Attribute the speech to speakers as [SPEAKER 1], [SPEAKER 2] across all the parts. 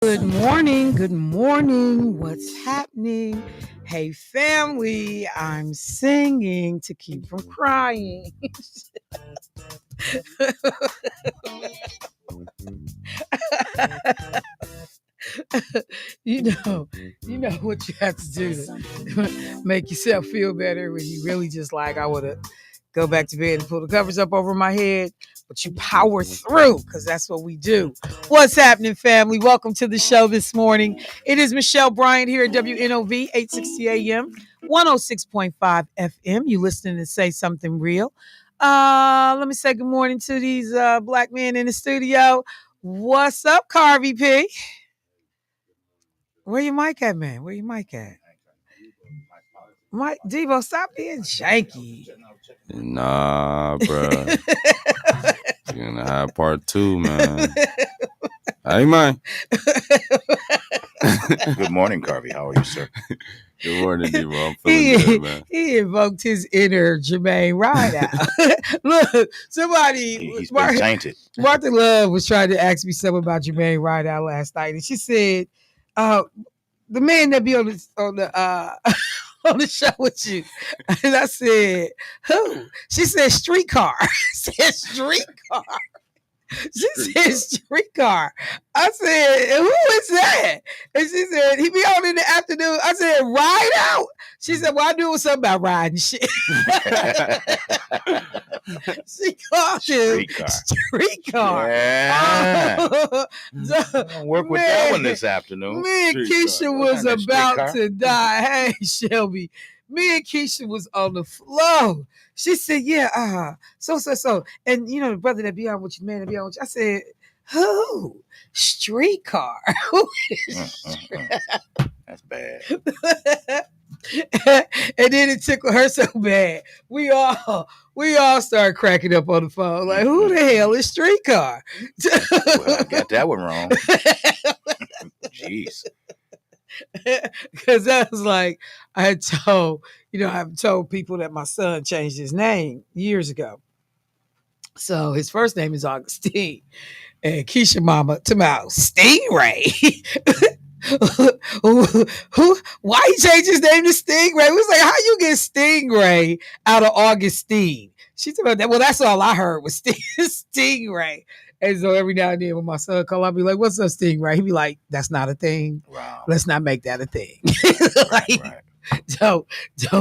[SPEAKER 1] Good morning. Good morning. What's happening? Hey, family. I'm singing to keep from crying. you know, you know what you have to do to make yourself feel better when you really just like, I would have go back to bed and pull the covers up over my head, but you power through because that's what we do. What's happening, family? Welcome to the show this morning. It is Michelle Bryant here at WNOV 860 AM, 106.5 FM. You listening to Say Something Real. Let me say good morning to these black men in the studio. What's up, Carvey P? Where your mic at, man? Where your mic at? Mike Devo, stop being janky.
[SPEAKER 2] Nah, bruh. You're gonna have part two, man. Hey, man.
[SPEAKER 3] Good morning, Carvey. How are you, sir?
[SPEAKER 2] Good morning, Devo. I'm feeling good, man.
[SPEAKER 1] He invoked his inner Jermaine Rideout. Look,
[SPEAKER 3] He's been tainted.
[SPEAKER 1] Martha Love was trying to ask me something about Jermaine Rideout last night, and she said, "The man that be on the on the show with you," and I said, "Who?" She said, "Streetcar." I said, "Streetcar." She said streetcar. I said, who is that? And she said, he be on in the afternoon. I said, ride out. She said, well, I knew it was something about riding shit. She called him streetcar.
[SPEAKER 3] Yeah. I'll work with that one this afternoon.
[SPEAKER 1] Me and Keisha was about to die. Hey, Shelby. Me and Keisha was on the floor. She said, yeah, so. And you know, the brother that be on with you, man, that be on with you. I said, who? Streetcar. Who is
[SPEAKER 3] That's bad.
[SPEAKER 1] And then it tickled her so bad. We all started cracking up on the phone. Like, who the hell is Streetcar?
[SPEAKER 3] Well, I got that one wrong. Jeez.
[SPEAKER 1] Because I was like, I've told people that my son changed his name years ago. So his first name is Augustine. And Keisha mama to my Stingray. Why he changed his name to Stingray? We was like, how you get Stingray out of Augustine? She said, well, that's all I heard was Stingray. And so every now and then when my son call, I'll be like, what's up, Stingray? He'd be like, that's not a thing.
[SPEAKER 3] Wow.
[SPEAKER 1] Let's not make that a thing.
[SPEAKER 3] Right.
[SPEAKER 1] Don't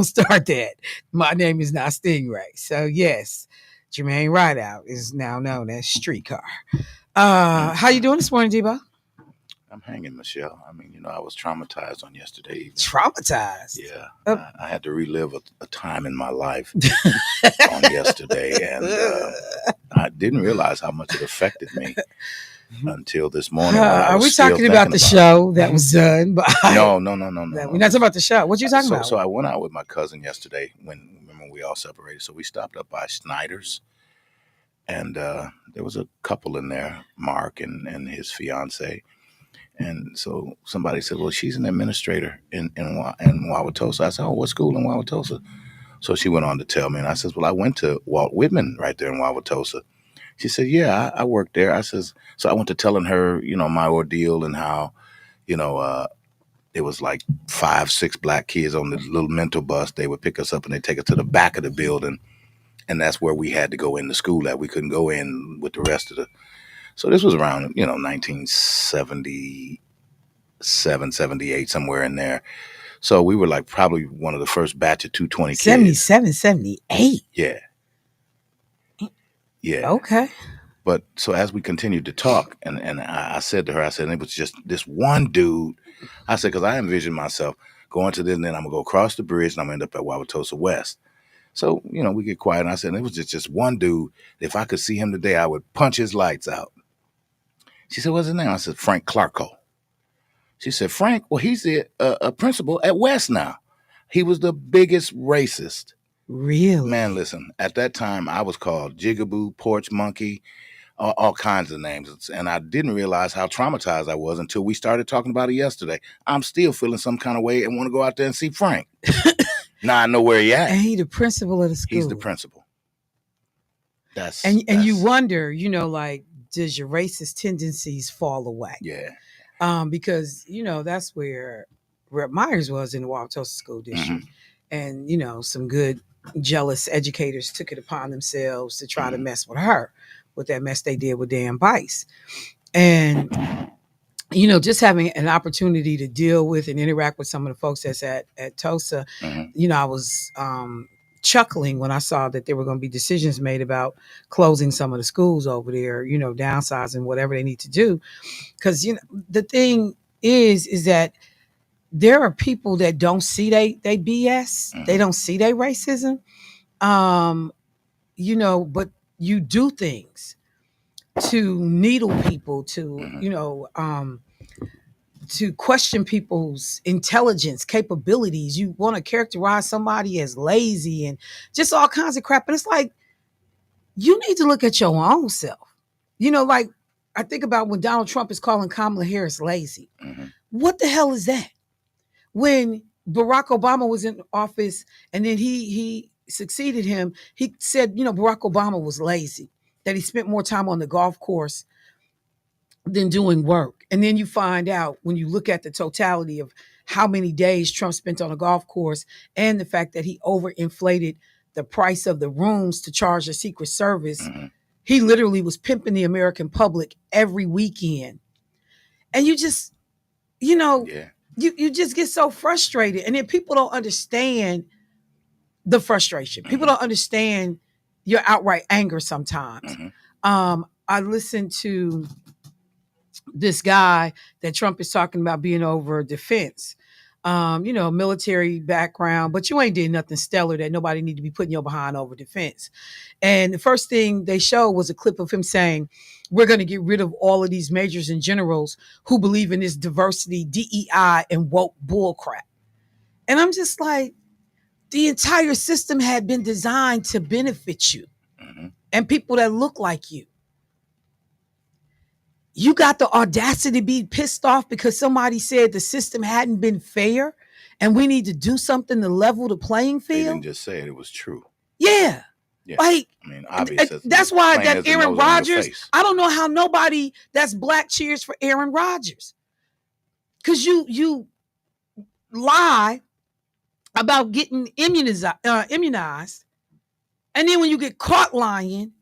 [SPEAKER 1] start that. My name is not Stingray. So yes, Jermaine Rideout is now known as Streetcar. How you doing this morning, Debo?
[SPEAKER 3] I'm hanging, Michelle. I mean, I was traumatized on yesterday evening.
[SPEAKER 1] Traumatized?
[SPEAKER 3] Yeah. I had to relive a time in my life on yesterday, and I didn't realize how much it affected me until this morning.
[SPEAKER 1] Are we talking about the show that was done?
[SPEAKER 3] No.
[SPEAKER 1] We're not talking about the show. What you talking about?
[SPEAKER 3] So I went out with my cousin yesterday when we all separated. So we stopped up by Snyder's, and there was a couple in there, Mark and his fiance. And so somebody said, well, she's an administrator in Wauwatosa. I said, oh, what school in Wauwatosa? So she went on to tell me, and I said, well, I went to Walt Whitman right there in Wauwatosa. She said, yeah, I worked there. I says, so I went to telling her, my ordeal and how, it was like 5-6 black kids on the little mental bus. They would pick us up and they take us to the back of the building. And that's where we had to go into school at. We couldn't go in with the rest of the. So this was around, 1977, 78, somewhere in there. So we were like probably one of the first batch of 220 kids.
[SPEAKER 1] 77, 78?
[SPEAKER 3] Yeah. Yeah.
[SPEAKER 1] Okay.
[SPEAKER 3] But so as we continued to talk, and I said to her, and it was just this one dude. I said, because I envisioned myself going to this, and then I'm going to go across the bridge, and I'm going to end up at Wauwatosa West. So, we get quiet, and I said, and it was just one dude. If I could see him today, I would punch his lights out. She said, what's his name? I said, Frank Clarko. She said, Frank, well, he's a principal at West now. He was the biggest racist.
[SPEAKER 1] Really?
[SPEAKER 3] Man, listen, at that time, I was called Jigaboo, Porch Monkey, all kinds of names. And I didn't realize how traumatized I was until we started talking about it yesterday. I'm still feeling some kind of way and want to go out there and see Frank. Now I know where he at.
[SPEAKER 1] And he the principal of the school.
[SPEAKER 3] He's the principal.
[SPEAKER 1] And you wonder, like, does your racist tendencies fall away?
[SPEAKER 3] Yeah.
[SPEAKER 1] Because that's where Rep Myers was in the Wauwatosa School District, and some good jealous educators took it upon themselves to try to mess with her, with that mess they did with Dan Bice, and just having an opportunity to deal with and interact with some of the folks that's at TOSA, I was chuckling when I saw that there were going to be decisions made about closing some of the schools over there, downsizing, whatever they need to do. Because, the thing is that there are people that don't see they BS. They don't see they racism. But you do things to needle people, to question people's intelligence, capabilities. You want to characterize somebody as lazy and just all kinds of crap. And it's like, you need to look at your own self. Like I think about when Donald Trump is calling Kamala Harris lazy. What the hell is that? When Barack Obama was in office and then he succeeded him, he said, Barack Obama was lazy, that he spent more time on the golf course than doing work. And then you find out when you look at the totality of how many days Trump spent on a golf course and the fact that he overinflated the price of the rooms to charge the Secret Service. He literally was pimping the American public every weekend. And you just, you just get so frustrated. And then people don't understand the frustration. People don't understand your outright anger sometimes. I listened to this guy that Trump is talking about being over defense, military background, but you ain't did nothing stellar that nobody need to be putting your behind over defense. And the first thing they showed was a clip of him saying, we're going to get rid of all of these majors and generals who believe in this diversity, DEI, and woke bullcrap. And I'm just like, the entire system had been designed to benefit you and people that look like you. You got the audacity to be pissed off because somebody said the system hadn't been fair and we need to do something to level the playing field.
[SPEAKER 3] They didn't just say it was true.
[SPEAKER 1] Yeah.
[SPEAKER 3] Like, I mean, obviously,
[SPEAKER 1] that's why that Aaron Rodgers, I don't know how nobody that's black cheers for Aaron Rodgers. Because you lie about getting immunized. And then when you get caught lying,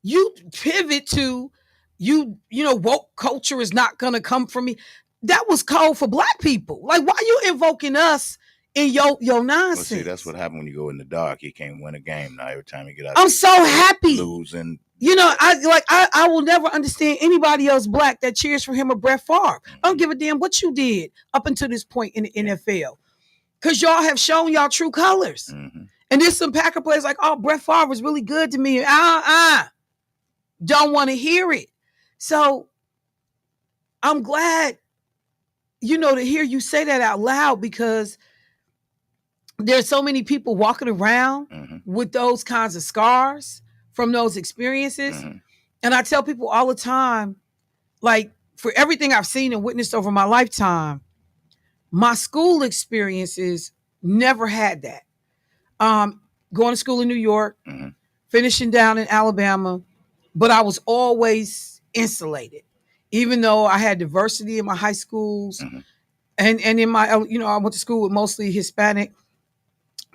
[SPEAKER 1] you pivot to, woke culture is not going to come from me. That was code for black people. Like, why are you invoking us in your nonsense?
[SPEAKER 3] Well, see, that's what happened when you go in the dark. You can't win a game now. Every time you get out,
[SPEAKER 1] I'm so happy.
[SPEAKER 3] Losing.
[SPEAKER 1] I will never understand anybody else black that cheers for him or Brett Favre. I don't give a damn what you did up until this point in the NFL. Because y'all have shown y'all true colors. And there's some Packer players like, oh, Brett Favre was really good to me. Don't want to hear it. So I'm glad, to hear you say that out loud, because there's so many people walking around with those kinds of scars from those experiences. And I tell people all the time, like, for everything I've seen and witnessed over my lifetime, my school experiences never had that. Going to school in New York, finishing down in Alabama, but I was always insulated, even though I had diversity in my high schools and in my, I went to school with mostly Hispanic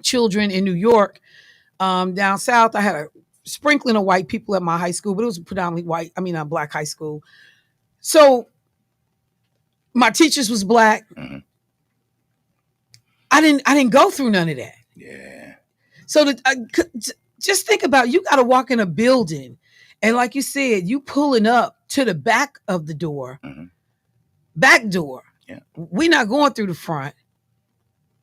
[SPEAKER 1] children in New York. Down south, I had a sprinkling of white people at my high school, but it was predominantly black high school. So my teachers was black. I didn't go through none of that.
[SPEAKER 3] Yeah.
[SPEAKER 1] So just think about, you got to walk in a building, and like you said, you pulling up to the back of the door, back door.
[SPEAKER 3] Yeah.
[SPEAKER 1] We're not going through the front.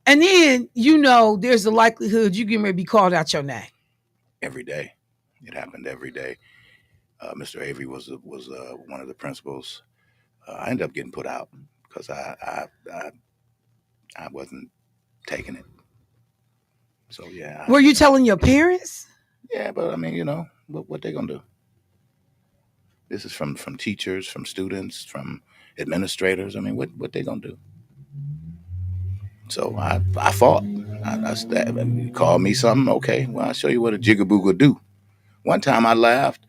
[SPEAKER 1] And then, there's the likelihood you getting ready to be called out your name.
[SPEAKER 3] Every day. It happened every day. Mr. Avery was one of the principals. I ended up getting put out because I wasn't taking it. So, yeah.
[SPEAKER 1] Were you telling your parents?
[SPEAKER 3] Yeah, but I mean, what they gonna do? This is from teachers, from students, from administrators. I mean, what they gonna do? So I fought. I you called me something, okay? Well, I'll show you what a jigaboo do. One time I laughed,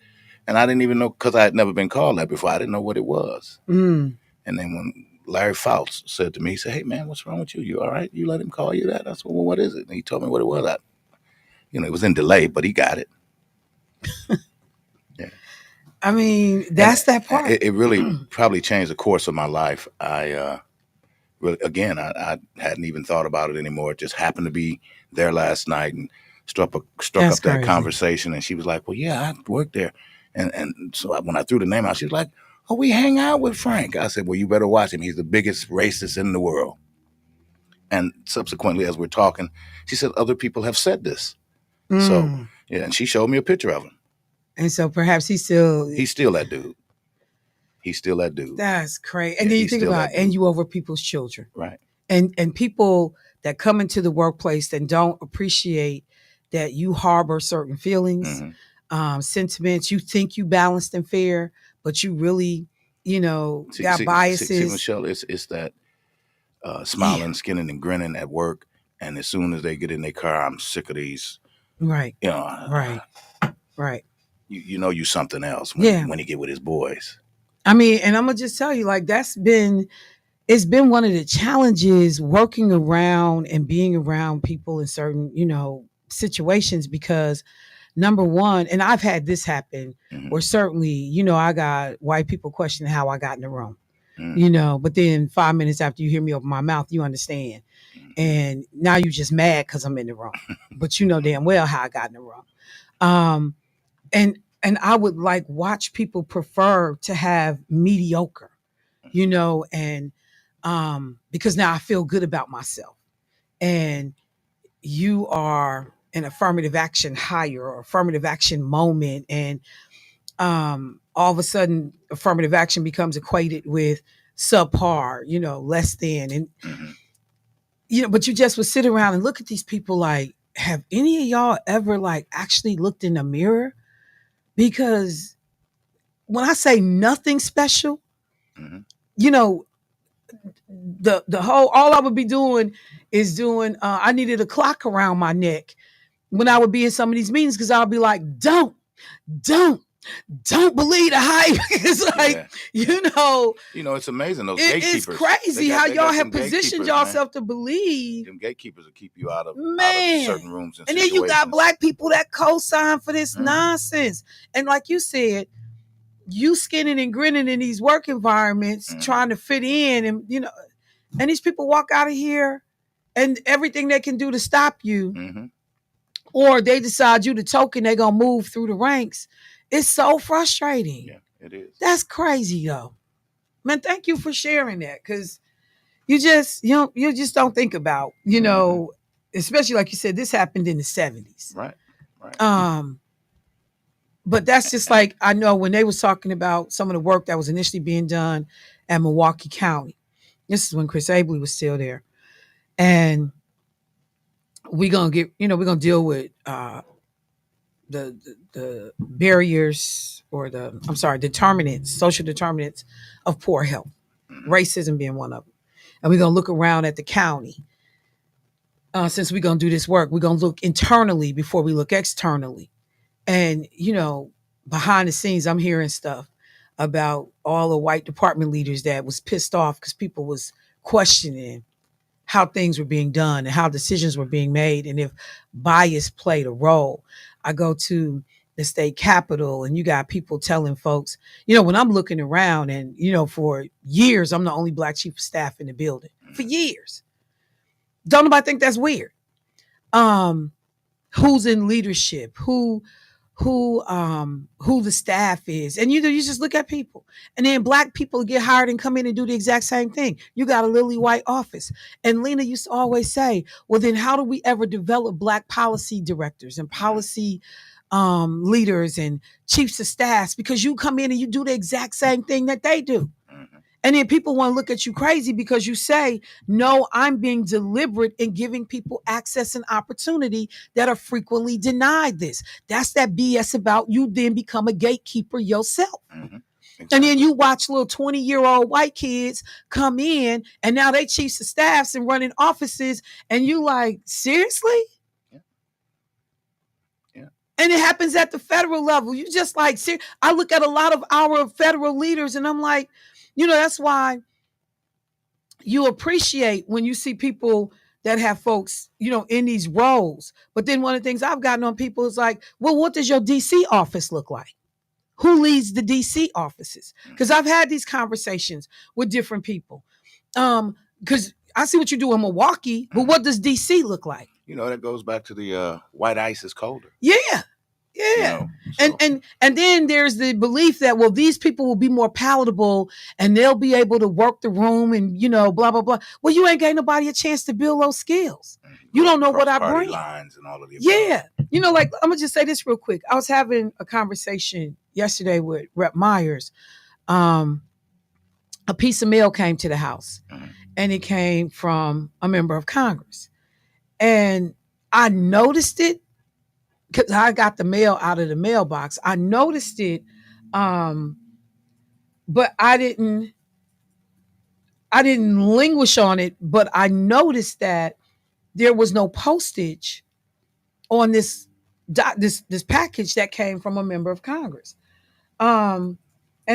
[SPEAKER 3] and I didn't even know, because I had never been called that before. I didn't know what it was. And then when Larry Fouts said to me, he said, "Hey man, what's wrong with you? You all right? You let him call you that?" I said, "Well, what is it?" And he told me what it was. It was in delay, but he got it. Yeah.
[SPEAKER 1] I mean, that's that part.
[SPEAKER 3] It really probably changed the course of my life. Really, again, I hadn't even thought about it anymore. It just happened to be there last night and struck up that
[SPEAKER 1] crazy.
[SPEAKER 3] conversation. And she was like, "Well, yeah, I worked there." And so when I threw the name out, she was like, "Oh, we hang out with Frank." I said, "Well, you better watch him. He's the biggest racist in the world." And subsequently, as we're talking, she said, "Other people have said this." So, yeah, and she showed me a picture of him.
[SPEAKER 1] And so perhaps he's still
[SPEAKER 3] that dude. He's still that dude.
[SPEAKER 1] That's crazy. And then you think about, and you over people's children.
[SPEAKER 3] Right.
[SPEAKER 1] And people that come into the workplace and don't appreciate that you harbor certain feelings, sentiments. You think you balanced and fair, but you really, got biases.
[SPEAKER 3] See, Michelle, it's that smiling, skinning, and grinning at work. And as soon as they get in their car, I'm sick of these.
[SPEAKER 1] Right.
[SPEAKER 3] Right. You know you something else when he get with his boys.
[SPEAKER 1] I mean, and I'm gonna just tell you, like it's been one of the challenges working around and being around people in certain, situations, because number one, and I've had this happen where certainly, I got white people questioning how I got in the room, but then 5 minutes after you hear me open my mouth, you understand. And now you just mad because I'm in the room, but you know damn well how I got in the room. And I would watch people prefer to have mediocre, and because now I feel good about myself. And you are an affirmative action hire or affirmative action moment. And all of a sudden, affirmative action becomes equated with subpar, less than. And, but you just would sit around and look at these people like, have any of y'all ever actually looked in the mirror? Because when I say nothing special, the whole, all I would be doing is I needed a clock around my neck when I would be in some of these meetings, because I would be like, don't believe the hype. It's like,
[SPEAKER 3] it's amazing. Those gatekeepers.
[SPEAKER 1] It's crazy how y'all have positioned yourself to believe.
[SPEAKER 3] Them gatekeepers will keep you out of certain rooms.
[SPEAKER 1] And then you got black people that co-sign for this nonsense. And like you said, you skinning and grinning in these work environments, trying to fit in, and and these people walk out of here and everything they can do to stop you, or they decide you the token, they're gonna move through the ranks. It's so frustrating.
[SPEAKER 3] Yeah, it is.
[SPEAKER 1] That's crazy though. Man, thank you for sharing that, because you just don't think about, especially like you said, this happened in the 70s.
[SPEAKER 3] Right.
[SPEAKER 1] But that's just like, I know when they was talking about some of the work that was initially being done at Milwaukee County. This is when Chris Abley was still there. And we're going to deal with the barriers, or determinants, social determinants of poor health, racism being one of them. And we're going to look around at the county. Since we're going to do this work, we're going to look internally before we look externally. And, behind the scenes, I'm hearing stuff about all the white department leaders that was pissed off because people was questioning how things were being done and how decisions were being made, and if bias played a role. I go to the state capitol and you got people telling folks, when I'm looking around, and, for years, I'm the only black chief of staff in the building. For years. Don't nobody think that's weird. Who's in leadership, who the staff is. And you just look at people, and then black people get hired and come in and do the exact same thing. You got a lily white office. And Lena used to always say, well, then how do we ever develop black policy directors and policy leaders and chiefs of staffs? Because you come in and you do the exact same thing that they do. And then people want to look at you crazy because you say, no, I'm being deliberate in giving people access and opportunity that are frequently denied this. That's that BS about you then become a gatekeeper yourself. Exactly. And then you watch little 20-year-old white kids come in, and now they chiefs of staffs and running offices, and you like, seriously? And it happens at the federal level. You just like, I look at a lot of our federal leaders and I'm like, that's why you appreciate when you see people that have folks, in these roles. But then one of the things I've gotten on people is like, well, what does your DC office look like? Who leads the DC offices? Because I've had these conversations with different people. Because I see what you do in Milwaukee, but what does DC look like?
[SPEAKER 3] That goes back to the white ice is colder.
[SPEAKER 1] Yeah. Yeah.
[SPEAKER 3] So.
[SPEAKER 1] And then there's the belief that, well, these people will be more palatable and they'll be able to work the room and, blah, blah, blah. Well, you ain't gave nobody a chance to build those skills. You don't know what I bring.
[SPEAKER 3] Lines and all of the
[SPEAKER 1] yeah. Like, I'm going to just say this real quick. I was having a conversation yesterday with Rep Myers. A piece of mail came to the house and it came from a member of Congress. And I noticed it because I got the mail out of the mailbox. I noticed it, but I didn't languish on it. But I noticed that there was no postage on this package that came from a member of Congress. And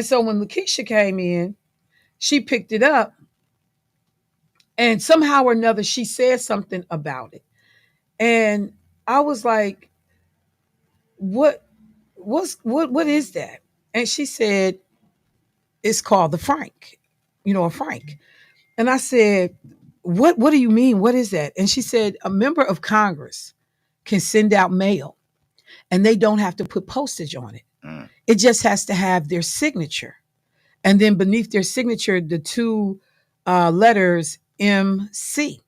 [SPEAKER 1] so when Lakeisha came in, she picked it up, and somehow or another she said something about it, and I was like, what is that? And she said, it's called the franc, a franc. And I said, what do you mean? What is that? And she said, a member of Congress can send out mail and they don't have to put postage on it. It just has to have their signature. And then beneath their signature, the two letters MC.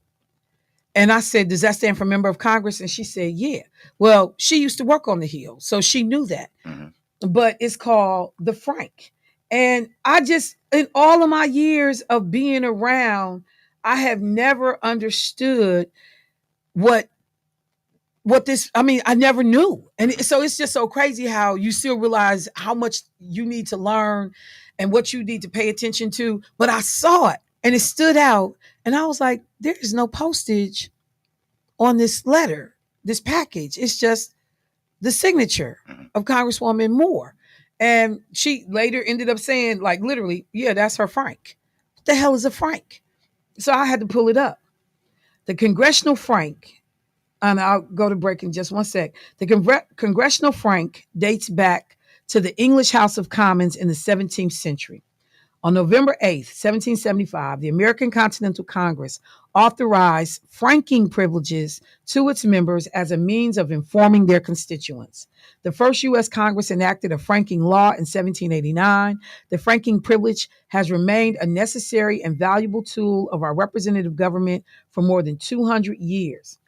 [SPEAKER 1] And I said, does that stand for member of Congress? And she said, yeah. Well, she used to work on the Hill, so she knew that. But it's called the franc. And I just, in all of my years of being around, I have never understood what this, I never knew. And so it's just so crazy how you still realize how much you need to learn and what you need to pay attention to. But I saw it and it stood out. And I was like, there is no postage on this letter, this package. It's just the signature of Congresswoman Moore. And she later ended up saying, like, literally, yeah, that's her franc. What the hell is a franc? So I had to pull it up. The congressional franc, and I'll go to break in just one sec. The congressional franc dates back to the English House of Commons in the 17th century. On November 8th, 1775, the American Continental Congress authorized franking privileges to its members as a means of informing their constituents. The first U.S. Congress enacted a franking law in 1789. The franking privilege has remained a necessary and valuable tool of our representative government for more than 200 years.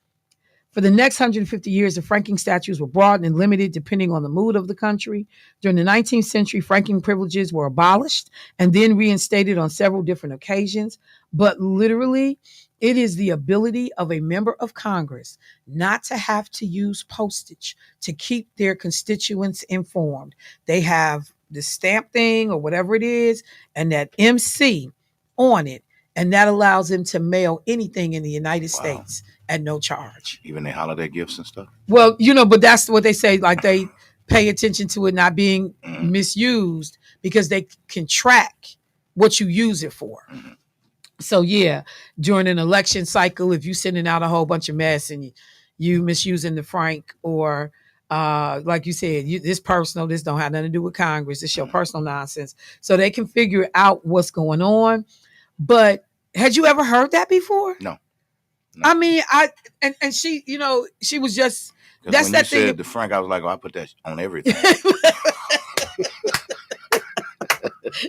[SPEAKER 1] For the next 150 years, the franking statutes were broadened and limited depending on the mood of the country. During the 19th century, franking privileges were abolished and then reinstated on several different occasions. But literally, it is the ability of a member of Congress not to have to use postage to keep their constituents informed. They have the stamp thing or whatever it is, and that MC on it, and that allows them to mail anything in the United States at no charge.
[SPEAKER 3] Even their holiday gifts and stuff?
[SPEAKER 1] Well, but that's what they say, like they pay attention to it not being misused because they can track what you use it for. So yeah, during an election cycle, if you're sending out a whole bunch of mess and you misusing the franc, or like you said, this personal, this don't have nothing to do with Congress, it's your personal nonsense. So they can figure out what's going on. But had you ever heard that before?
[SPEAKER 3] No.
[SPEAKER 1] I mean, and she, she was just, that's
[SPEAKER 3] when
[SPEAKER 1] that
[SPEAKER 3] you
[SPEAKER 1] thing.
[SPEAKER 3] Said the franc, I was like, I put that on everything.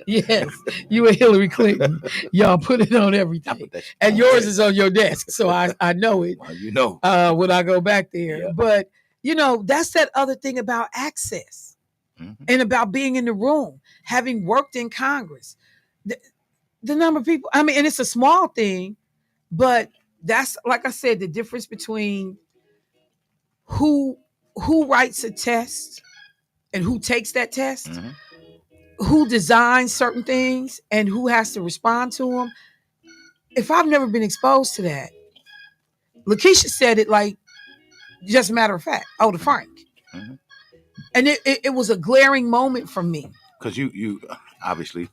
[SPEAKER 1] Yes, you and Hillary Clinton, y'all put it on everything, and yours is on your desk, so I know it.
[SPEAKER 3] Well,
[SPEAKER 1] when I go back there,
[SPEAKER 3] yeah.
[SPEAKER 1] But that's that other thing about access and about being in the room, having worked in Congress, the number of people. I mean, and it's a small thing, but that's, like I said, the difference between who writes a test and who takes that test. Who designs certain things and who has to respond to them. If I've never been exposed to that, Lakeisha said it like just a matter of fact. Oh, the franc. And it was a glaring moment for me.
[SPEAKER 3] Because you obviously,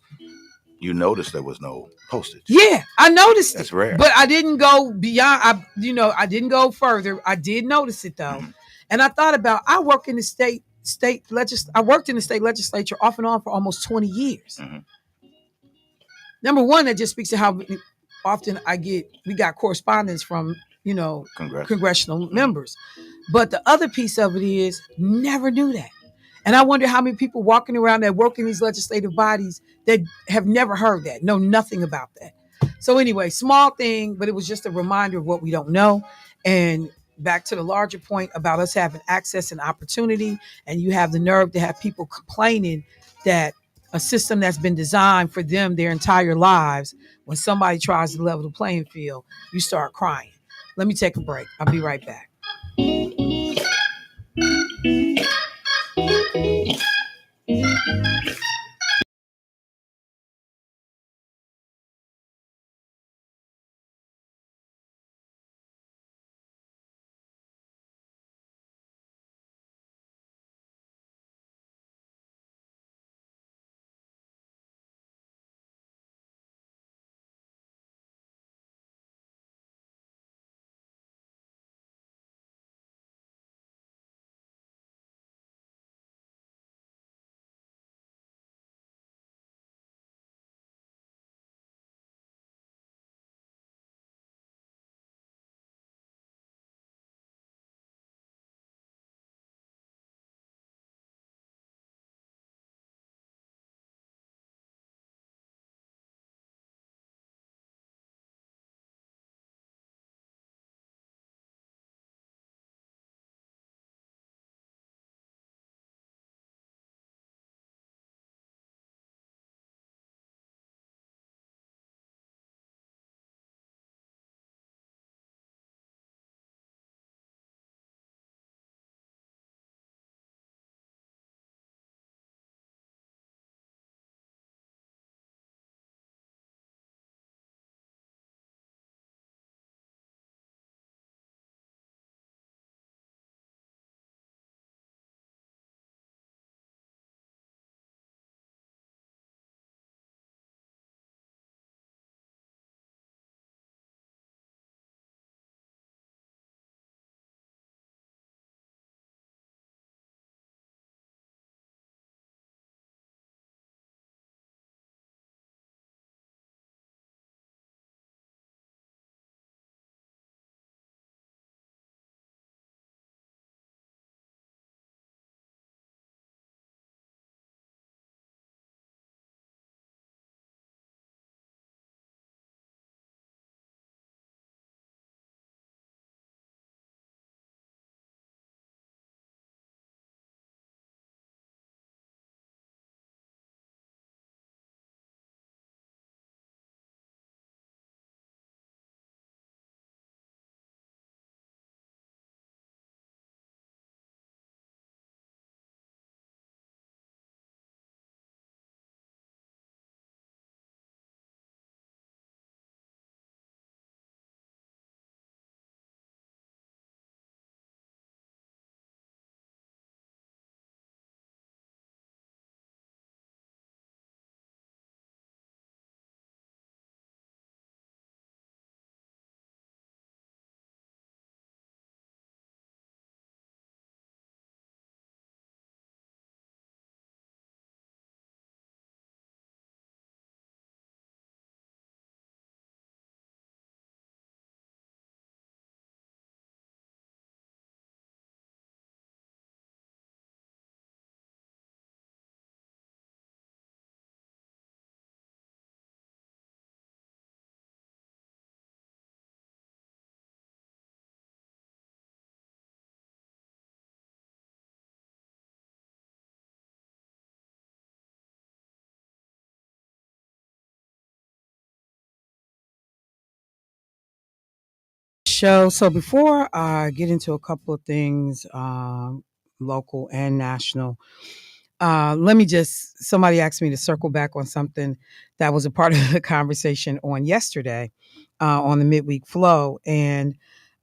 [SPEAKER 3] you noticed there was no postage.
[SPEAKER 1] Yeah, I noticed
[SPEAKER 3] That's
[SPEAKER 1] it.
[SPEAKER 3] rare.
[SPEAKER 1] But I didn't go beyond. I didn't go further. I did notice it though, and I thought about. I work in the I worked in the state legislature off and on for almost 20 years. Number one, that just speaks to how often we got correspondence from congressional members. But the other piece of it is never knew that. And I wonder how many people walking around that work in these legislative bodies that have never heard that, know nothing about that. So anyway, small thing, but it was just a reminder of what we don't know. And back to the larger point about us having access and opportunity, and you have the nerve to have people complaining that a system that's been designed for them their entire lives, when somebody tries to level the playing field, you start crying. Let me take a break. I'll be right back. Show. So before I get into a couple of things, local and national, let me somebody asked me to circle back on something that was a part of the conversation on yesterday on the midweek flow. And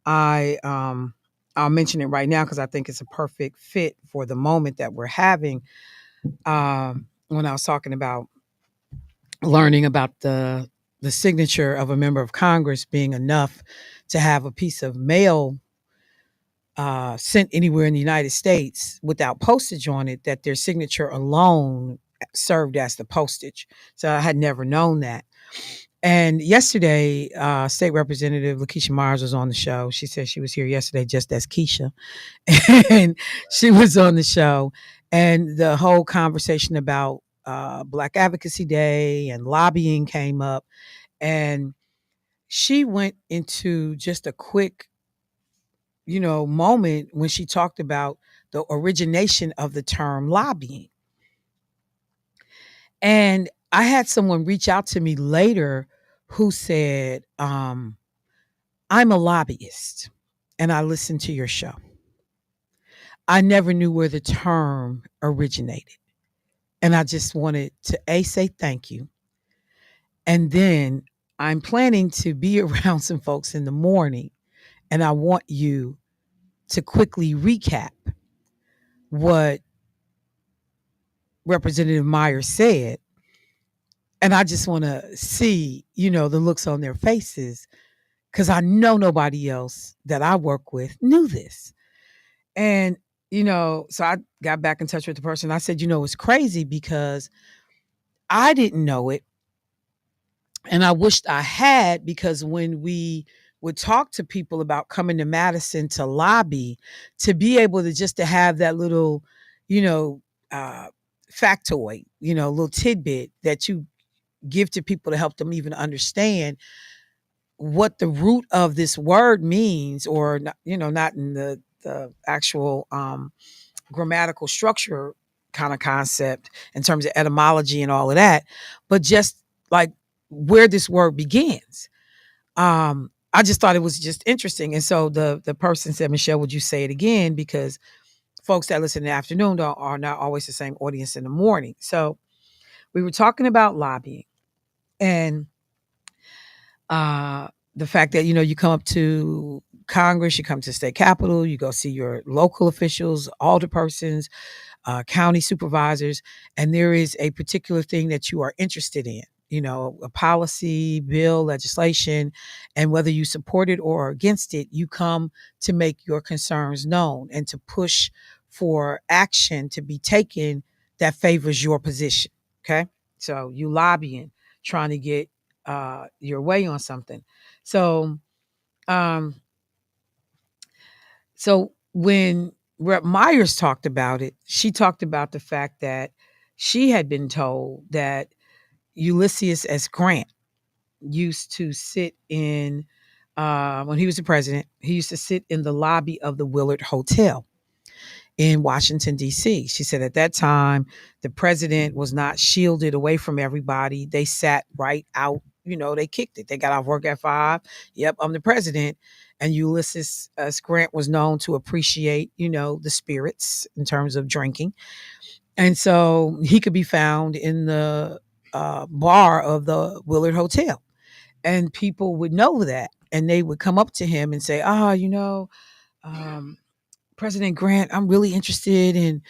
[SPEAKER 1] I'll mention it right now because I think it's a perfect fit for the moment that we're having. When I was talking about learning about the the signature of a member of Congress being enough to have a piece of mail sent anywhere in the United States without postage on it, that their signature alone served as the postage. So I had never known that. And yesterday, State Representative Lakeisha Myers was on the show. She said she was here yesterday just as Keisha. And she was on the show. And the whole conversation about Black Advocacy Day and lobbying came up. And she went into just a quick, moment when she talked about the origination of the term lobbying. And I had someone reach out to me later who said, I'm a lobbyist and I listened to your show. I never knew where the term originated. And I just wanted to say thank you. And then I'm planning to be around some folks in the morning, and I want you to quickly recap what Representative Myers said. And I just want to see, the looks on their faces, because I know nobody else that I work with knew this. And, so I got back in touch with the person. I said, it's crazy because I didn't know it. And I wished I had, because when we would talk to people about coming to Madison to lobby, to be able to have that little, factoid, little tidbit that you give to people to help them even understand what the root of this word means, or, not in the actual grammatical structure kind of concept in terms of etymology and all of that, but just like where this word begins. I just thought it was just interesting. And so the person said, Michelle, would you say it again? Because folks that listen in the afternoon are not always the same audience in the morning. So we were talking about lobbying and the fact that, you come up to Congress, you come to state capitol, you go see your local officials, alderpersons, county supervisors, and there is a particular thing that you are interested in, a policy, bill, legislation, and whether you support it or against it, you come to make your concerns known and to push for action to be taken that favors your position. Okay. So you lobbying, trying to get your way on something. So, when Rep Myers talked about it, she talked about the fact that she had been told that Ulysses S. Grant used to sit in, when he was the president, he used to sit in the lobby of the Willard Hotel in Washington, D.C. She said at that time, the president was not shielded away from everybody. They sat right out, they kicked it. They got off work at 5. Yep, I'm the president. And Ulysses S. Grant was known to appreciate, the spirits in terms of drinking. And so he could be found in the bar of the Willard Hotel. And people would know that. And they would come up to him and say, President Grant, I'm really interested in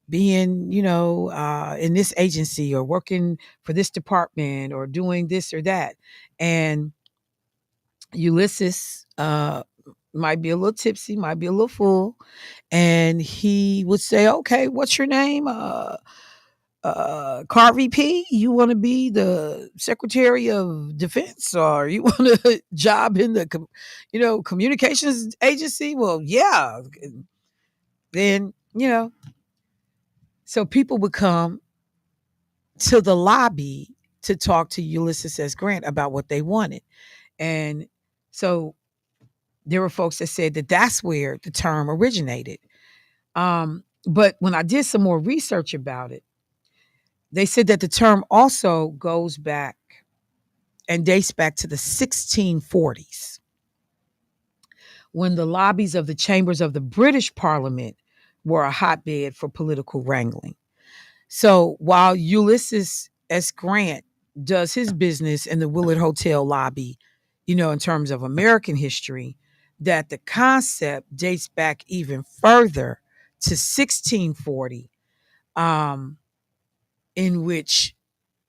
[SPEAKER 1] being, in this agency or working for this department or doing this or that. And Ulysses might be a little tipsy, might be a little full. And he would say, okay, what's your name? Carvey P, you want to be the Secretary of Defense, or you want a job in the, communications agency? Well, yeah. Then, so people would come to the lobby to talk to Ulysses S. Grant about what they wanted. And so there were folks that said that that's where the term originated. But when I did some more research about it, they said that the term also goes back and dates back to the 1640s, when the lobbies of the chambers of the British Parliament were a hotbed for political wrangling. So while Ulysses S. Grant does his business in the Willard Hotel lobby, in terms of American history, that the concept dates back even further to 1640, in which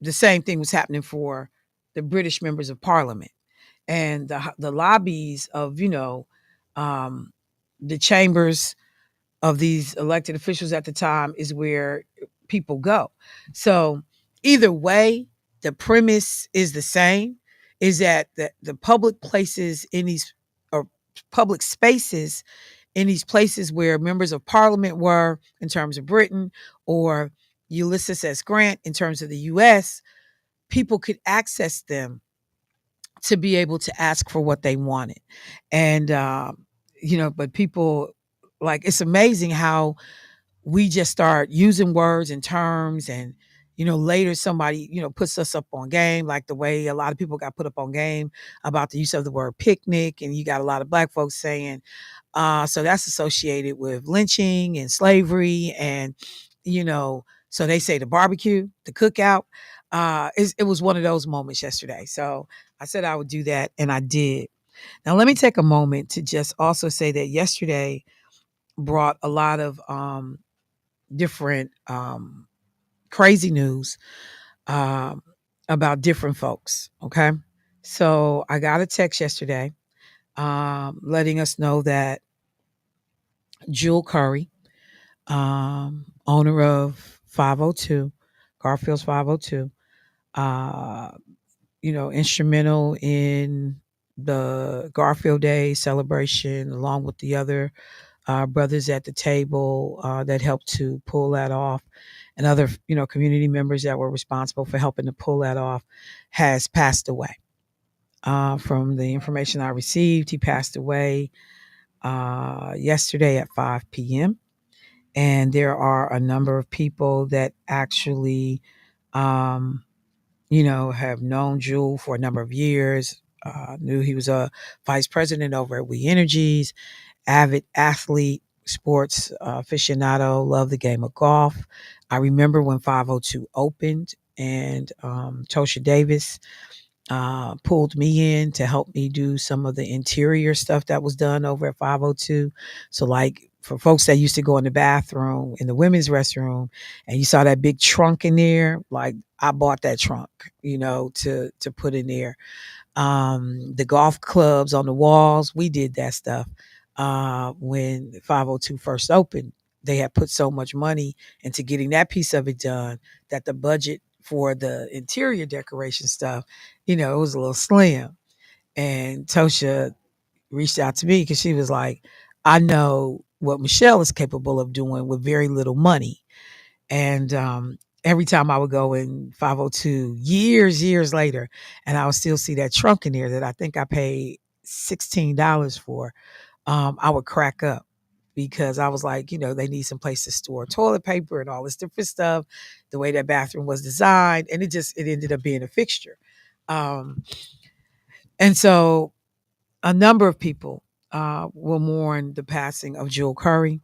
[SPEAKER 1] the same thing was happening for the British members of parliament and the lobbies of, um, the chambers of these elected officials at the time is where people go. So either way, the premise is the same, is that the public places in these, or public spaces in these places where members of parliament were in terms of Britain, or Ulysses S. Grant in terms of the US, people could access them to be able to ask for what they wanted. And, but people, like, it's amazing how we just start using words and terms, and later somebody puts us up on game, like the way a lot of people got put up on game about the use of the word picnic, and you got a lot of black folks saying so that's associated with lynching and slavery, and so they say the barbecue, the cookout. It was one of those moments yesterday, so I said I would do that, and I did. Now let me take a moment to just also say that yesterday brought a lot of different crazy news um, about different folks. Okay. So I got a text yesterday letting us know that Jewel Curry, owner of 502, Garfield's 502, instrumental in the Garfield Day celebration, along with the other brothers at the table that helped to pull that off, and other community members that were responsible for helping to pull that off, has passed away. From the information I received, he passed away yesterday at 5 p.m. And there are a number of people that actually, um, have known Jewel for a number of years. Knew he was a vice president over at We Energies, avid athlete, sports aficionado, loved the game of golf. I remember when 502 opened, and Tosha Davis pulled me in to help me do some of the interior stuff that was done over at 502. So, like, for folks that used to go in the bathroom, in the women's restroom, and you saw that big trunk in there, like, I bought that trunk, to put in there. The golf clubs on the walls, we did that stuff. When 502 first opened, they had put so much money into getting that piece of it done that the budget for the interior decoration stuff, it was a little slim. And Tosha reached out to me because she was like, I know what Michelle is capable of doing with very little money. And every time I would go in 502 years later, and I would still see that trunk in there that I think I paid $16 for, I would crack up, because I was like, they need some place to store toilet paper and all this different stuff, the way that bathroom was designed. And it ended up being a fixture. Um, and so a number of people will mourn the passing of Jewel Curry.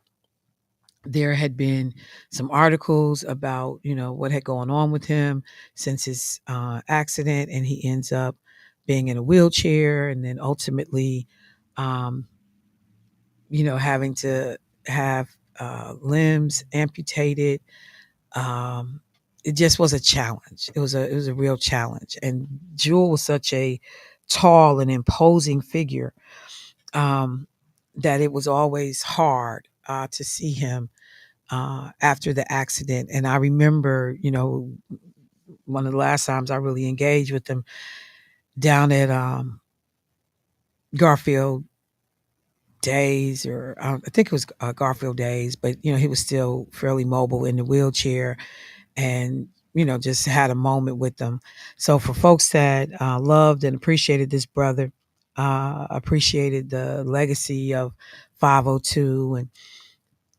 [SPEAKER 1] There had been some articles about, what had gone on with him since his accident, and he ends up being in a wheelchair, and then ultimately, having to have limbs amputated. It just was a challenge. It was a real challenge. And Jewel was such a tall and imposing figure that it was always hard to see him after the accident. And I remember, one of the last times I really engaged with him down at Garfield Days, or I think it was Garfield Days, but he was still fairly mobile in the wheelchair, and just had a moment with them. So for folks that loved and appreciated this brother, appreciated the legacy of 502 and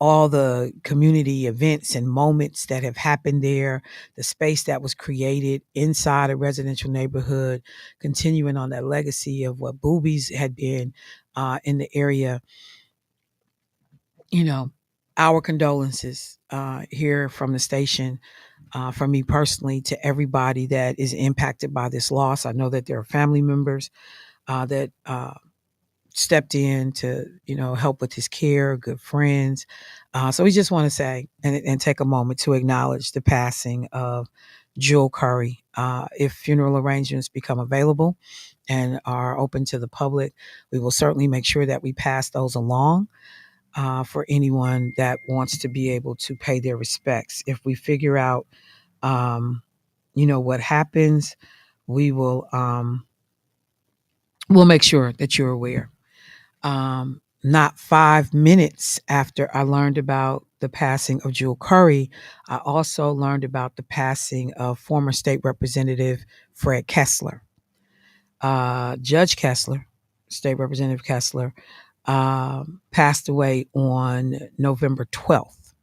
[SPEAKER 1] all the community events and moments that have happened there, the space that was created inside a residential neighborhood, continuing on that legacy of what Boobies had been in the area. Our condolences here from the station, from me personally, to everybody that is impacted by this loss. I know that there are family members that stepped in to help with his care, good friends. So we just want to say and take a moment to acknowledge the passing of Jewel Curry. If funeral arrangements become available and are open to the public, we will certainly make sure that we pass those along for anyone that wants to be able to pay their respects. If we figure out, what happens, we will we'll make sure that you're aware. Not 5 minutes after I learned about the passing of Jewel Curry, I also learned about the passing of former state representative Fred Kessler. Judge Kessler, State Representative Kessler, passed away on November 12th,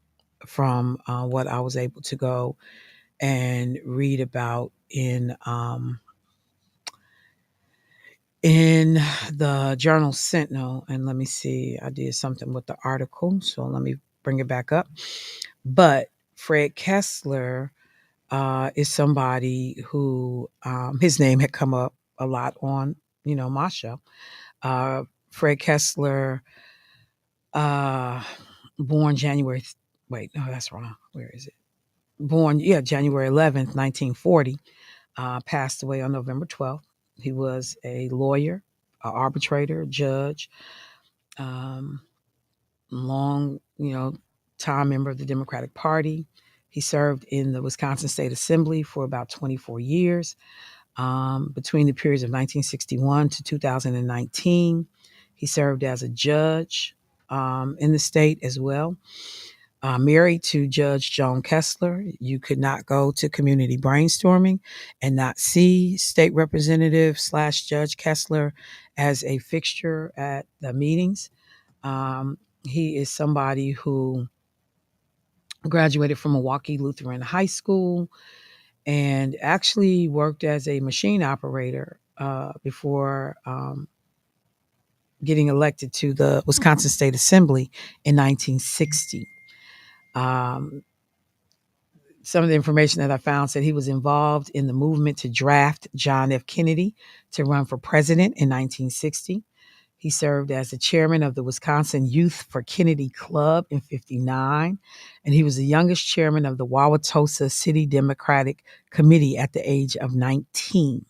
[SPEAKER 1] from what I was able to go and read about in the Journal Sentinel. And let me see, I did something with the article, so let me bring it back up. But Fred Kessler is somebody who his name had come up a lot on my show. Fred Kessler, born January. Wait, no, that's wrong. Where is it? Born, January 11th, 1940. Passed away on November 12th. He was a lawyer, an arbitrator, judge, long, time member of the Democratic Party. He served in the Wisconsin State Assembly for about 24 years. Between the periods of 1961 to 2019, he served as a judge in the state as well. Married to Judge Joan Kessler. You could not go to community brainstorming and not see State Representative / Judge Kessler as a fixture at the meetings. He is somebody who graduated from Milwaukee Lutheran High School and actually worked as a machine operator before getting elected to the Wisconsin State Assembly in 1960. Some of the information that I found said he was involved in the movement to draft John F. Kennedy to run for president in 1960. He served as the chairman of the Wisconsin Youth for Kennedy Club in 1959, and he was the youngest chairman of the Wauwatosa City Democratic Committee at the age of 19.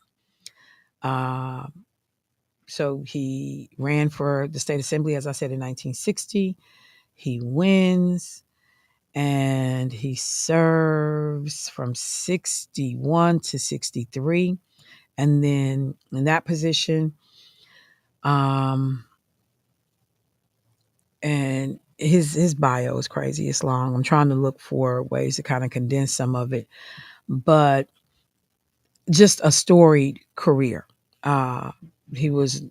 [SPEAKER 1] So he ran for the state assembly, as I said, in 1960. He wins. And he serves from 61 to 63. And then in that position, and his bio is crazy. It's long. I'm trying to look for ways to kind of condense some of it. But just a storied career. He was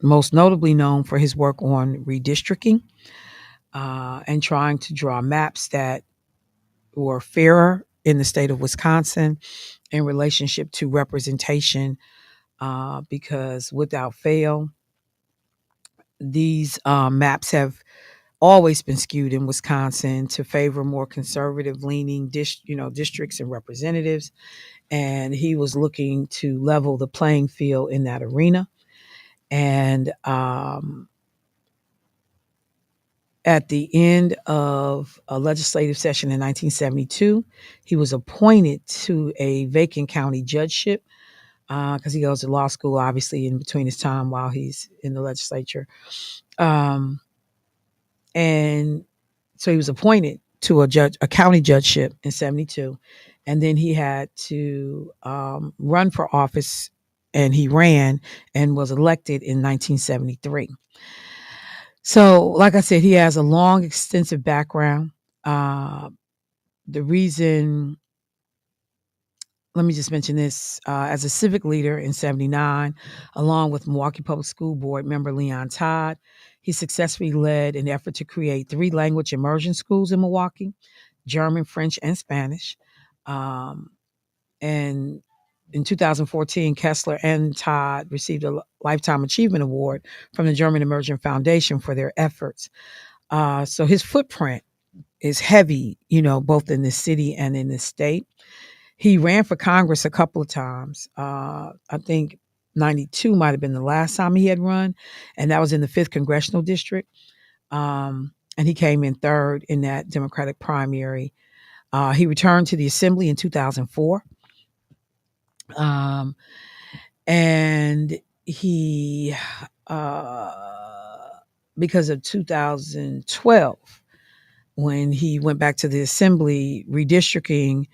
[SPEAKER 1] most notably known for his work on redistricting and trying to draw maps that were fairer in the state of Wisconsin in relationship to representation, because without fail, these maps have always been skewed in Wisconsin to favor more conservative leaning districts and representatives. And he was looking to level the playing field in that arena. And at the end of a legislative session in 1972, he was appointed to a vacant county judgeship because he goes to law school, obviously, in between his time while he's in the legislature. And so he was appointed to a county judgeship in 72. And then he had to run for office, and he ran and was elected in 1973. So, like I said, he has a long, extensive background. The reason, let me just mention this, as a civic leader in 79, along with Milwaukee Public School Board member Leon Todd, he successfully led an effort to create 3 language immersion schools in Milwaukee: German, French, and Spanish. And in 2014, Kessler and Todd received a Lifetime Achievement Award from the German Immersion Foundation for their efforts. So his footprint is heavy, both in the city and in the state. He ran for Congress a couple of times. I think 92 might have been the last time he had run, and that was in the 5th Congressional District. And he came in third in that Democratic primary. He returned to the Assembly in 2004. Um, and he, uh, because of 2012, when he went back to the assembly, redistricting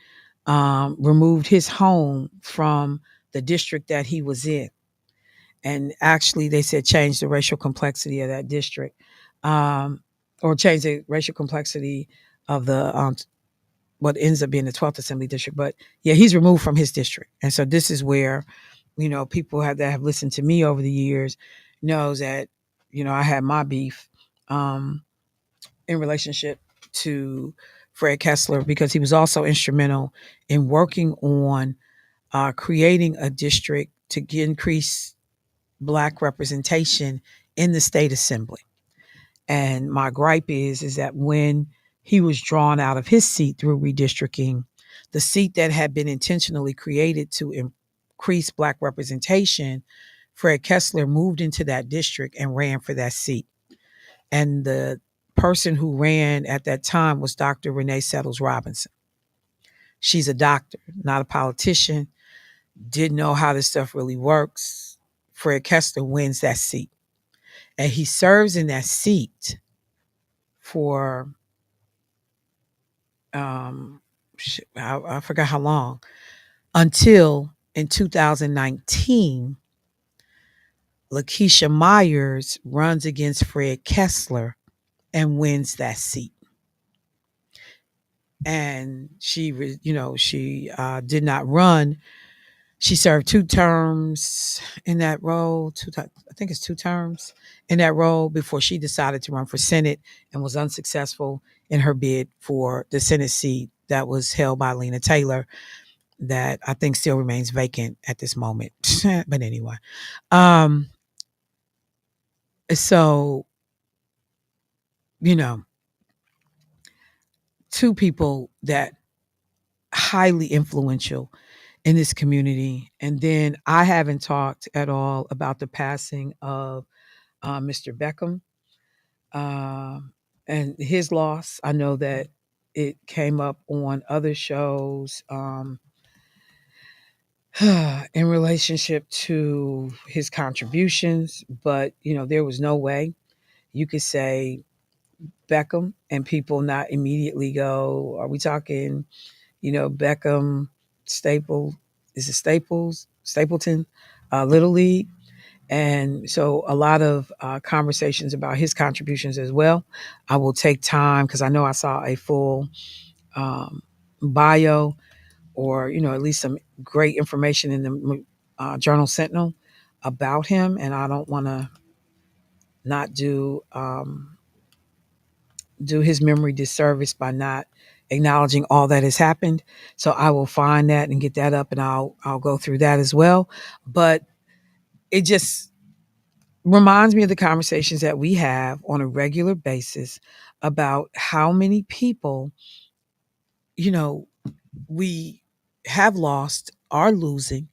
[SPEAKER 1] removed his home from the district that he was in. And actually, they said change the racial complexity of that district, um, or change the racial complexity of the what ends up being the 12th Assembly District. But yeah, he's removed from his district. And so this is where, people that have listened to me over the years knows that, I had my beef um, in relationship to Fred Kessler, because he was also instrumental in working on creating a district to increase Black representation in the state assembly. And my gripe is that when he was drawn out of his seat through redistricting, the seat that had been intentionally created to increase Black representation, Fred Kessler moved into that district and ran for that seat. And the person who ran at that time was Dr. Renee Settles Robinson. She's a doctor, not a politician, didn't know how this stuff really works. Fred Kessler wins that seat. And he serves in that seat for um, I forgot how long, until in 2019, Lakeisha Myers runs against Fred Kessler and wins that seat. And she did not run. She served 2 terms in that role. I think it's 2 terms in that role before she decided to run for Senate and was unsuccessful in her bid for the Senate seat that was held by Lena Taylor, that I think still remains vacant at this moment. But anyway, um, so, you know, two people that highly influential in this community. And then I haven't talked at all about the passing of Mr. Beckham and his loss. I know that it came up on other shows in relationship to his contributions, but there was no way you could say Beckham and people not immediately go, are we talking, Beckham, Staple, is it Stapleton, Little League? And so a lot of conversations about his contributions as well. I will take time because I know I saw a full bio, or at least some great information in the Journal Sentinel about him, and I don't want to not do his memory disservice by not acknowledging all that has happened. So I will find that and get that up, and I'll go through that as well. But it just reminds me of the conversations that we have on a regular basis about how many people, we have lost, are losing,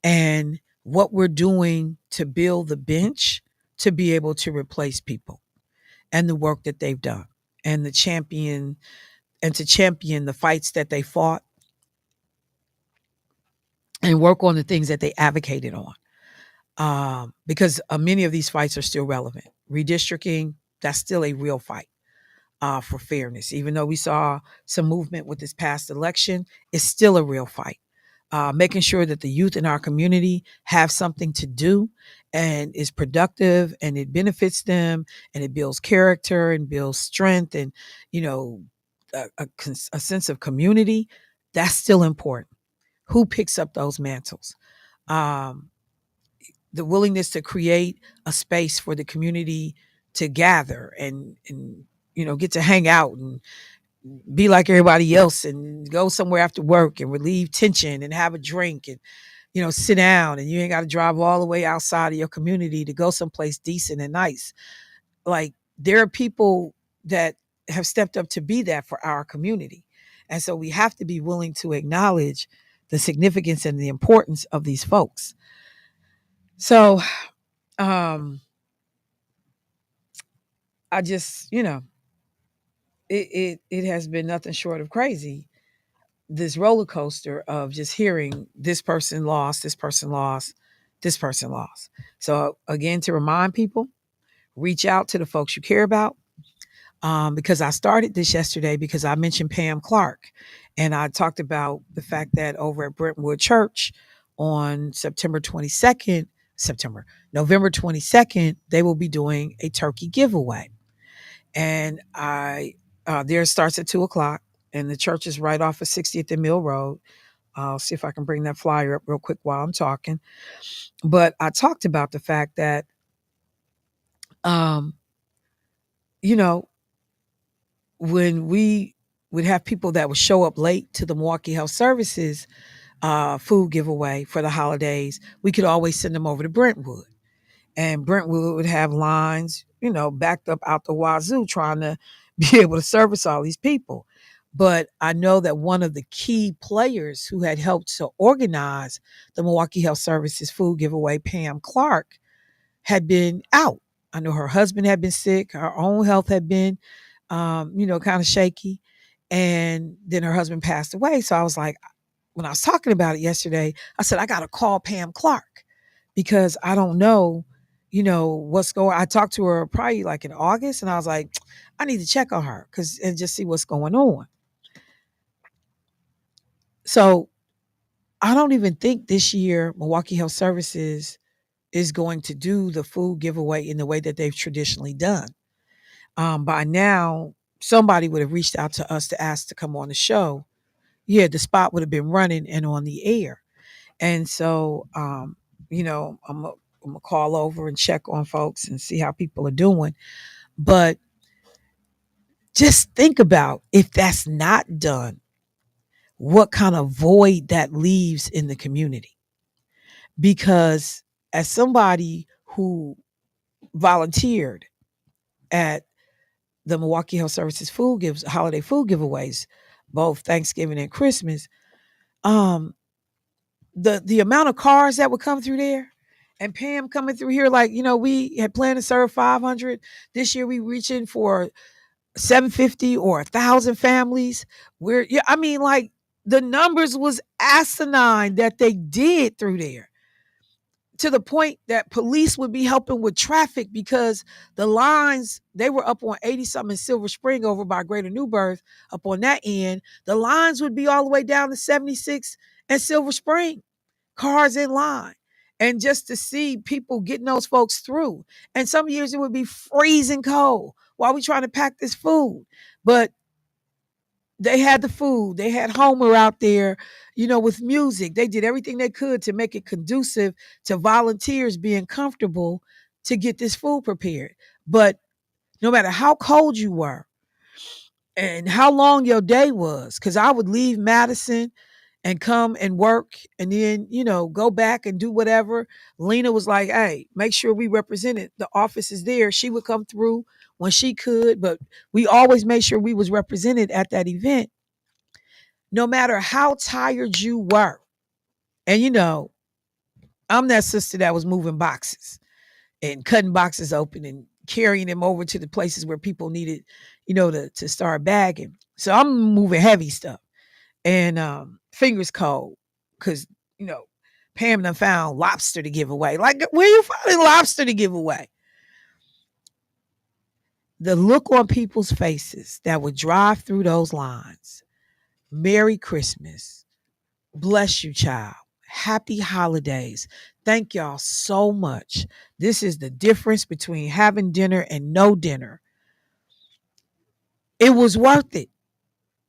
[SPEAKER 1] and what we're doing to build the bench to be able to replace people and the work that they've done, and to champion the fights that they fought and work on the things that they advocated on. Because many of these fights are still relevant. Redistricting, that's still a real fight for fairness. Even though we saw some movement with this past election, it's still a real fight. Making sure that the youth in our community have something to do and is productive and it benefits them and it builds character and builds strength and, a sense of community, that's still important. Who picks up those mantles? Um, the willingness to create a space for the community to gather and get to hang out and be like everybody else and go somewhere after work and relieve tension and have a drink and sit down, and you ain't got to drive all the way outside of your community to go someplace decent and nice. Like, there are people that have stepped up to be that for our community, and so we have to be willing to acknowledge the significance and the importance of these folks. So I just, it has been nothing short of crazy this roller coaster of just hearing this person lost, this person lost, this person lost. So again, to remind people, reach out to the folks you care about. Because I started this yesterday because I mentioned Pam Clark, and I talked about the fact that over at Brentwood Church on November 22nd, they will be doing a turkey giveaway. And theirs starts at 2:00, and the church is right off of 60th and Mill Road. I'll see if I can bring that flyer up real quick while I'm talking. But I talked about the fact that, um, you know, when we would have people that would show up late to the Milwaukee Health Services food giveaway for the holidays, we could always send them over to Brentwood. And Brentwood would have lines, backed up out the wazoo trying to be able to service all these people. But I know that one of the key players who had helped to organize the Milwaukee Health Services food giveaway, Pam Clark, had been out. I know her husband had been sick. Her own health had been, kind of shaky. And then her husband passed away. So I was like, when I was talking about it yesterday, I said, I got to call Pam Clark because I don't know, what's going on. I talked to her probably like in August, and I was like, I need to check on her and just see what's going on. So I don't even think this year Milwaukee Health Services is going to do the food giveaway in the way that they've traditionally done. By now, somebody would have reached out to us to ask to come on the show. Yeah, the spot would have been running and on the air. And so, I'm going to call over and check on folks and see how people are doing. But just think about if that's not done, what kind of void that leaves in the community. Because as somebody who volunteered at the Milwaukee Health Services holiday food giveaways, both Thanksgiving and Christmas, the amount of cars that would come through there, and Pam coming through here, like, we had planned to serve 500. This year we reaching for 750 or 1,000 families. Like the numbers was asinine that they did through there, to the point that police would be helping with traffic because the lines, they were up on 80 something in Silver Spring over by Greater New Birth, up on that end. The lines would be all the way down to 76 and Silver Spring, cars in line. And just to see people getting those folks through. And some years it would be freezing cold while we trying to pack this food. But they had the food. They had Homer out there, with music. They did everything they could to make it conducive to volunteers being comfortable to get this food prepared. But no matter how cold you were and how long your day was, because I would leave Madison and come and work and then, go back and do whatever. Lena was like, hey, make sure we represent it. The office is there. She would come through when she could, but we always made sure we was represented at that event. No matter how tired you were. And I'm that sister that was moving boxes and cutting boxes open and carrying them over to the places where people needed, to start bagging. So I'm moving heavy stuff. And fingers cold because, Pam done found lobster to give away. Like, where you finding lobster to give away? The look on people's faces that would drive through those lines. Merry Christmas. Bless you, child. Happy holidays. Thank y'all so much. This is the difference between having dinner and no dinner. It was worth it.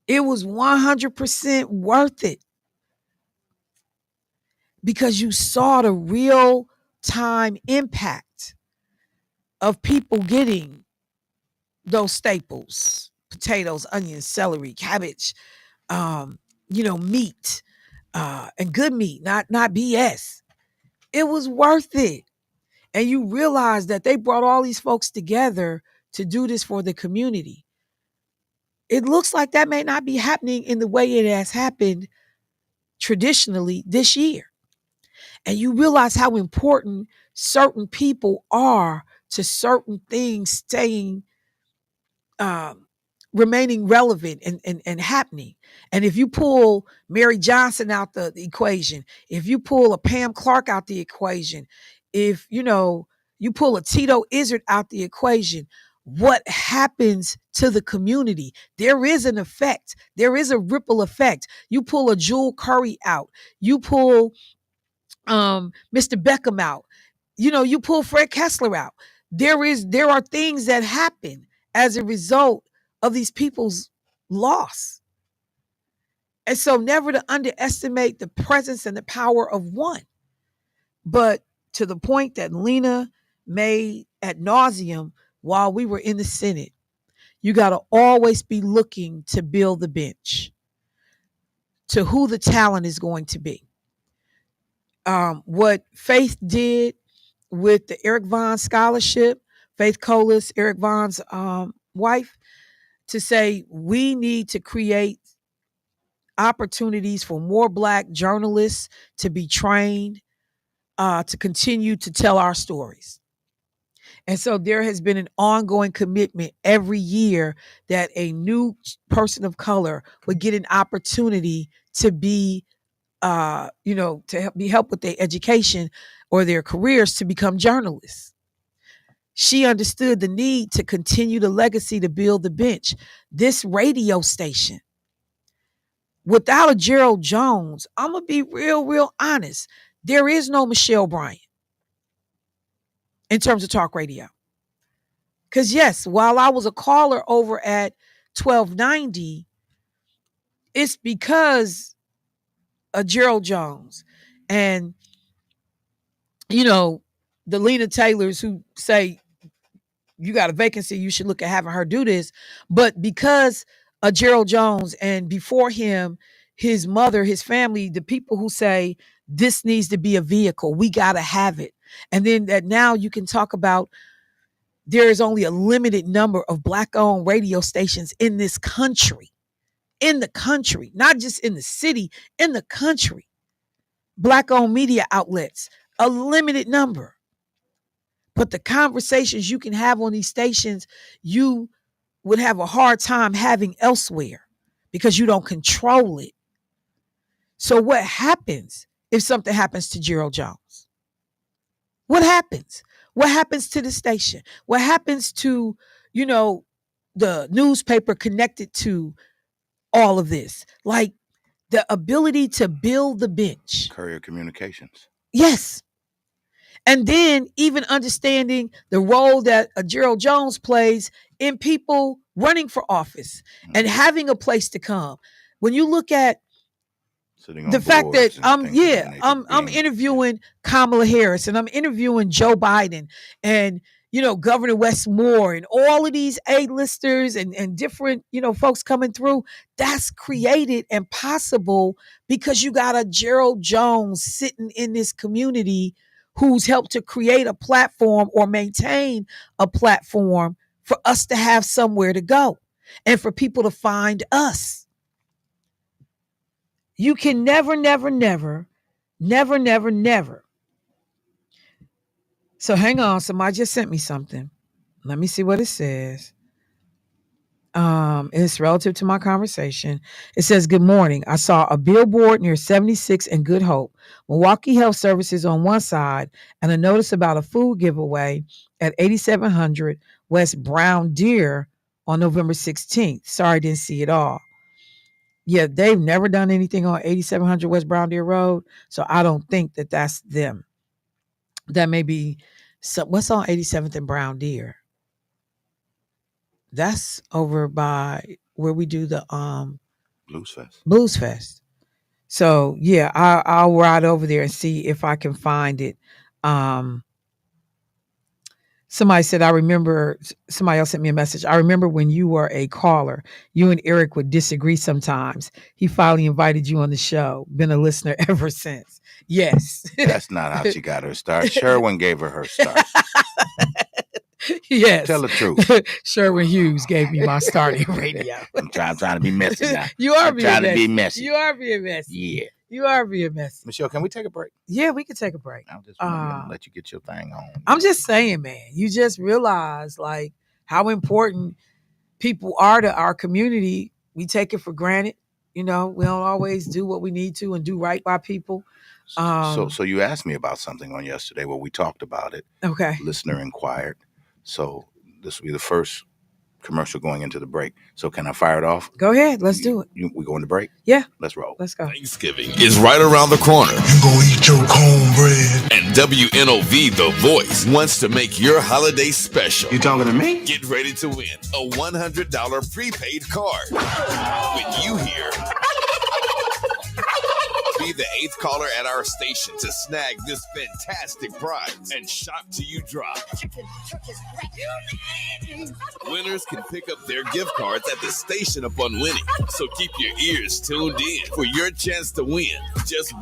[SPEAKER 1] It was 100% worth it. Because you saw the real time impact of people getting those staples: potatoes, onions, celery, cabbage, meat, and good meat, not BS. It was worth it. And you realize that they brought all these folks together to do this for the community. It looks like that may not be happening in the way it has happened traditionally this year. And you realize how important certain people are to certain things staying remaining relevant and happening. And if you pull Mary Johnson out the equation, if you pull a Pam Clark out the equation, if you pull a Tito Izzard out the equation, what happens to the community? There is an effect. There is a ripple effect. You pull a Jewel Curry out, you pull Mr. Beckham out, you pull Fred Kessler out. There are things that happen as a result of these people's loss. And so never to underestimate the presence and the power of one. But to the point that Lena made ad nauseum while we were in the Senate, you got to always be looking to build the bench, to who the talent is going to be. What Faith did with the Eric Vaughn Scholarship, Faith Colas, Eric Vaughn's wife, to say we need to create opportunities for more Black journalists to be trained, to continue to tell our stories. And so there has been an ongoing commitment every year that a new person of color would get an opportunity to be, to be helped with their education or their careers to become journalists. She understood the need to continue the legacy to build the bench. This radio station, without a Gerald Jones, I'm going to be real honest. There is no Michelle Bryant in terms of talk radio. Because yes, while I was a caller over at 1290, it's because of Gerald Jones and, the Lena Taylors who say, you got a vacancy, you should look at having her do this. But because of Gerald Jones and before him, his mother, his family, the people who say this needs to be a vehicle, we got to have it. And then that now you can talk about there is only a limited number of Black-owned radio stations in this country, not just in the city, in the country. Black-owned media outlets, a limited number. But the conversations you can have on these stations, you would have a hard time having elsewhere because you don't control it. So what happens if something happens to Gerald Jones? What happens? What happens to the station? What happens to, the newspaper connected to all of this? Like the ability to build the bench.
[SPEAKER 3] Courier communications.
[SPEAKER 1] Yes. And then even understanding the role that a Gerald Jones plays in people running for office and having a place to come. When you look at the fact that I'm interviewing Kamala Harris and I'm interviewing Joe Biden and Governor Wes Moore and all of these A-listers and different folks coming through, that's created and possible because you got a Gerald Jones sitting in this community who's helped to create a platform or maintain a platform for us to have somewhere to go and for people to find us. You can never. So hang on, somebody just sent me something. Let me see what it says. It's relative to my conversation. It says, good morning. I saw a billboard near 76 and Good Hope, Milwaukee Health Services on one side, and a notice about a food giveaway at 8700 West Brown Deer on November 16th. Sorry, I didn't see it all. Yeah, they've never done anything on 8700 West Brown Deer Road, so I don't think that that's them. That may be what's on 87th and Brown Deer. That's over by where we do the Blues Fest. So yeah, I'll ride over there and see if I can find it. Somebody said, somebody else sent me a message. I remember when you were a caller, you and Eric would disagree sometimes. He finally invited you on the show. Been a listener ever since. Yes.
[SPEAKER 3] That's not how she got her start. Sherwin gave her start.
[SPEAKER 1] Yes.
[SPEAKER 3] Tell the truth.
[SPEAKER 1] Sherwin Hughes gave me my start in radio.
[SPEAKER 3] I'm trying to be messy now.
[SPEAKER 1] You are
[SPEAKER 3] trying to be messy.
[SPEAKER 1] You are being messy.
[SPEAKER 3] Yeah.
[SPEAKER 1] You are being messy.
[SPEAKER 3] Michelle, can we take a break?
[SPEAKER 1] Yeah, we can take a break.
[SPEAKER 3] I'm just gonna let you get your thing on.
[SPEAKER 1] I'm just saying, man, you just realize like how important people are to our community, we take it for granted. You know, we don't always do what we need to and do right by people.
[SPEAKER 3] So you asked me about something on yesterday. Well, we talked about it.
[SPEAKER 1] Okay.
[SPEAKER 3] Listener inquired. So this will be the first commercial going into the break. So can I fire it off?
[SPEAKER 1] Go ahead. Let's do it.
[SPEAKER 3] We going to break?
[SPEAKER 1] Yeah.
[SPEAKER 3] Let's roll.
[SPEAKER 1] Let's go.
[SPEAKER 4] Thanksgiving is right around the corner.
[SPEAKER 5] You gonna eat your cornbread.
[SPEAKER 4] And WNOV The Voice wants to make your holiday special.
[SPEAKER 5] You talking to me?
[SPEAKER 4] Get ready to win a $100 prepaid card. When you hear, be the 8th caller at our station to snag this fantastic prize and shop till you drop. Winners can pick up their gift cards at the station upon winning. So keep your ears tuned in for your chance to win. Just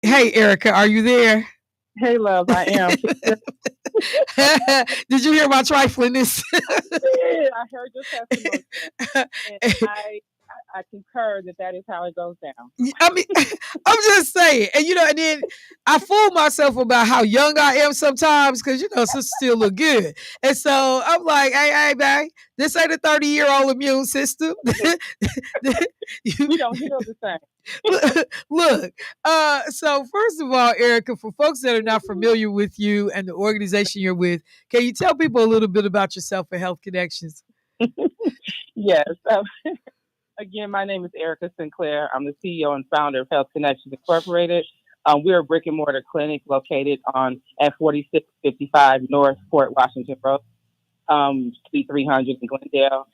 [SPEAKER 1] Hey, Erica, are you there?
[SPEAKER 6] Hey, love, I am.
[SPEAKER 1] Did you hear my triflingness?
[SPEAKER 6] I heard your testimony, and I concur that that is how it goes down.
[SPEAKER 1] I mean, I'm just saying, and and then I fool myself about how young I am sometimes because sisters still look good, and so I'm like, hey, man, this ain't a 30-year-old immune system.
[SPEAKER 6] We don't heal the same.
[SPEAKER 1] Look, so first of all, Erica, for folks that are not familiar with you and the organization you're with, can you tell people a little bit about yourself and Health Connections?
[SPEAKER 6] Yes. Again, my name is Erica Sinclair. I'm the CEO and founder of Health Connections Incorporated. We're a brick and mortar clinic located at 4655 North Port Washington Road, Suite 300 in Glendale,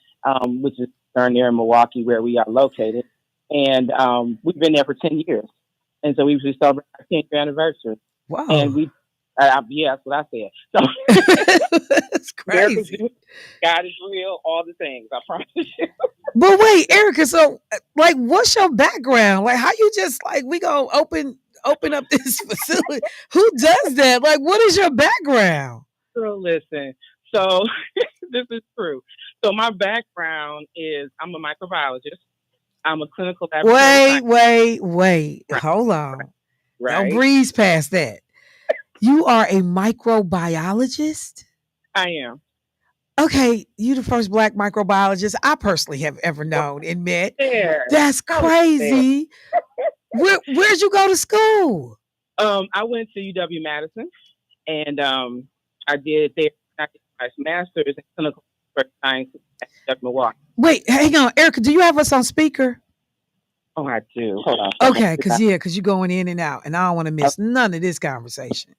[SPEAKER 6] which is down near Milwaukee, where we are located. And we've been there for 10 years. And so we usually celebrate our 10th anniversary.
[SPEAKER 1] Wow.
[SPEAKER 6] And yeah, that's what I said. So
[SPEAKER 1] that's crazy.
[SPEAKER 6] God is real, all the things, I promise you.
[SPEAKER 1] But wait, Erica, so what's your background? Like, how you just we gonna open up this facility? Who does that? Like, what is your background?
[SPEAKER 6] So listen, so this is true. So my background is I'm a microbiologist. I'm a clinical laboratory.
[SPEAKER 1] Wait. Hold on.
[SPEAKER 6] Right.
[SPEAKER 1] Don't breeze past that. You are a microbiologist?
[SPEAKER 6] I am.
[SPEAKER 1] Okay, you the first Black microbiologist I personally have ever known and met.
[SPEAKER 6] There.
[SPEAKER 1] That's crazy. Where'd you go to school?
[SPEAKER 6] I went to UW-Madison, and I did my master's in clinical science at Milwaukee.
[SPEAKER 1] Wait, hang on, Erica. Do you have us on speaker?
[SPEAKER 6] Oh, I do. Hold on.
[SPEAKER 1] Okay, because you're going in and out, and I don't want to miss none of this conversation.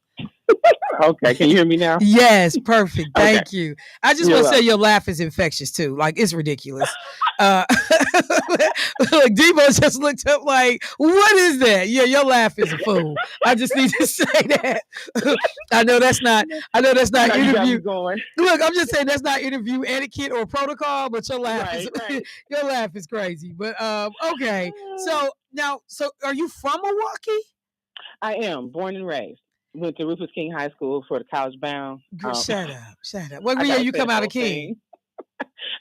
[SPEAKER 6] Okay, can you hear me now?
[SPEAKER 1] Yes, perfect. Thank you. I just want to say your laugh is infectious too. Like, it's ridiculous. Like, Debo just looked up like, what is that? Yeah, your laugh is a fool. I just need to say that. I know that's not interview. Look, I'm just saying that's not interview etiquette or protocol, but your laugh your laugh is crazy. But okay. So are you from Milwaukee?
[SPEAKER 6] I am, born and raised. Went to Rufus King High School for the college bound.
[SPEAKER 1] Shut up. What year you come out of King?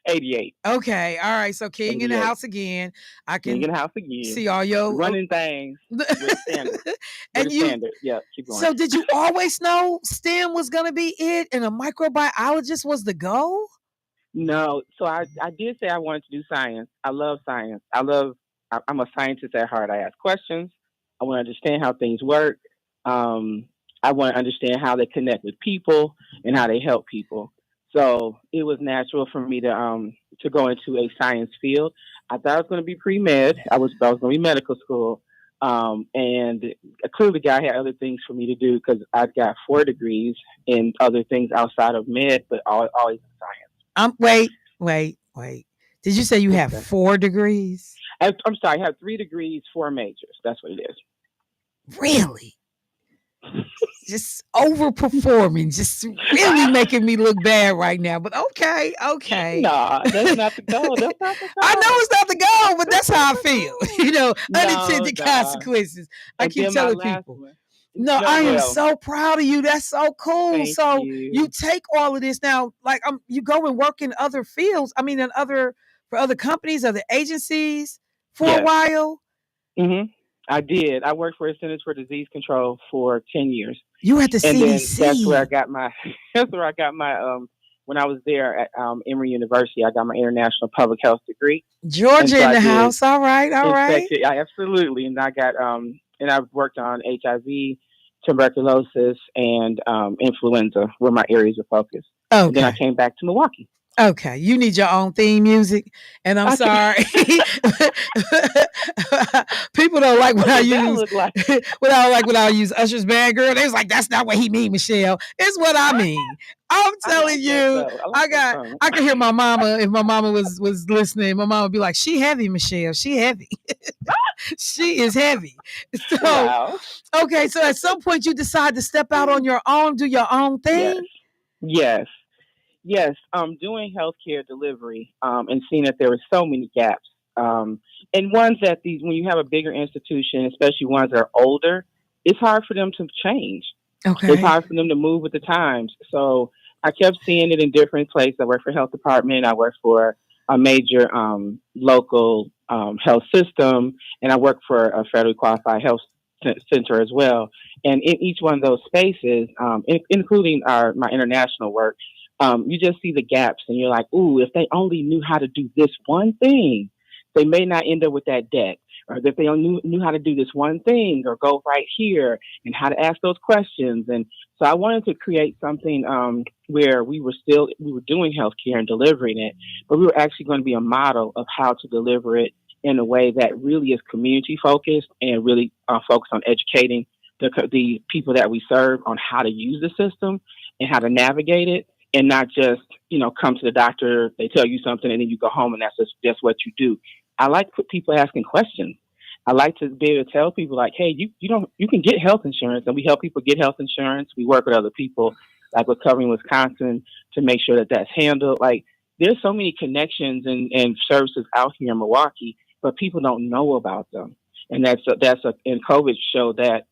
[SPEAKER 6] 88.
[SPEAKER 1] Okay, all right. So King 88. In the house again. I can
[SPEAKER 6] King in the house again.
[SPEAKER 1] See all your
[SPEAKER 6] running things. Standard.
[SPEAKER 1] And
[SPEAKER 6] standard. Yeah, keep going.
[SPEAKER 1] So did you always know STEM was gonna be it and a microbiologist was the goal?
[SPEAKER 6] No. So I did say I wanted to do science. I love science. I'm a scientist at heart. I ask questions. I want to understand how things work. I want to understand how they connect with people and how they help people. So it was natural for me to go into a science field. I thought I was going to be pre-med. I was going to be medical school. And clearly God had other things for me to do because I've got 4 degrees in other things outside of med, but always in
[SPEAKER 1] science. Wait. Did you say you have 4 degrees?
[SPEAKER 6] I'm sorry. I have 3 degrees, 4 majors. That's what it is.
[SPEAKER 1] Really? Just overperforming, just really making me look bad right now. But okay.
[SPEAKER 6] Nah, that's not the goal. That's not the goal.
[SPEAKER 1] I know it's not the goal, but that's how I feel. Unintended consequences. I keep telling people. No, I am so proud of you. That's so cool.
[SPEAKER 6] Thank
[SPEAKER 1] you. You take all of this now, like you go and work in other fields. I mean, for other companies, other agencies for a while.
[SPEAKER 6] Mm-hmm. I did. I worked for the Centers for Disease Control for 10 years.
[SPEAKER 1] You at the CDC.
[SPEAKER 6] That's where I got my. When I was there at Emory University, I got my international public health degree.
[SPEAKER 1] Georgia in the house. All right.
[SPEAKER 6] Absolutely. And I got and I've worked on HIV, tuberculosis, and influenza were my areas of focus.
[SPEAKER 1] Okay.
[SPEAKER 6] And then I came back to Milwaukee.
[SPEAKER 1] Okay, you need your own theme music, and I'm sorry. People don't like when I use when I use Usher's Bad Girl. They was like, "That's not what he mean, Michelle." It's what I mean. I'm telling you, I can hear my mama. If my mama was listening, my mama would be like, "She heavy, Michelle. She heavy. She is heavy." So,
[SPEAKER 6] wow.
[SPEAKER 1] Okay, so at some point you decide to step out on your own, do your own thing.
[SPEAKER 6] Yes. Doing healthcare delivery and seeing that there were so many gaps. And ones that when you have a bigger institution, especially ones that are older, it's hard for them to change.
[SPEAKER 1] Okay.
[SPEAKER 6] It's hard for them to move with the times. So I kept seeing it in different places. I work for health department. I work for a major local health system, and I work for a federally qualified health center as well. And in each one of those spaces, including my international work, you just see the gaps, and you're like, "Ooh, if they only knew how to do this one thing, they may not end up with that debt." Or if they only knew how to do this one thing, or go right here, and how to ask those questions. And so I wanted to create something where we were doing healthcare and delivering it, but we were actually going to be a model of how to deliver it in a way that really is community focused and really focused on educating the people that we serve on how to use the system and how to navigate it, and not just, come to the doctor, they tell you something, and then you go home and that's just what you do. I like people asking questions. I like to be able to tell people, like, hey, you can get health insurance, and we help people get health insurance. We work with other people, like with Covering Wisconsin, to make sure that that's handled. Like, there's so many connections and services out here in Milwaukee, but people don't know about them. And and COVID showed that,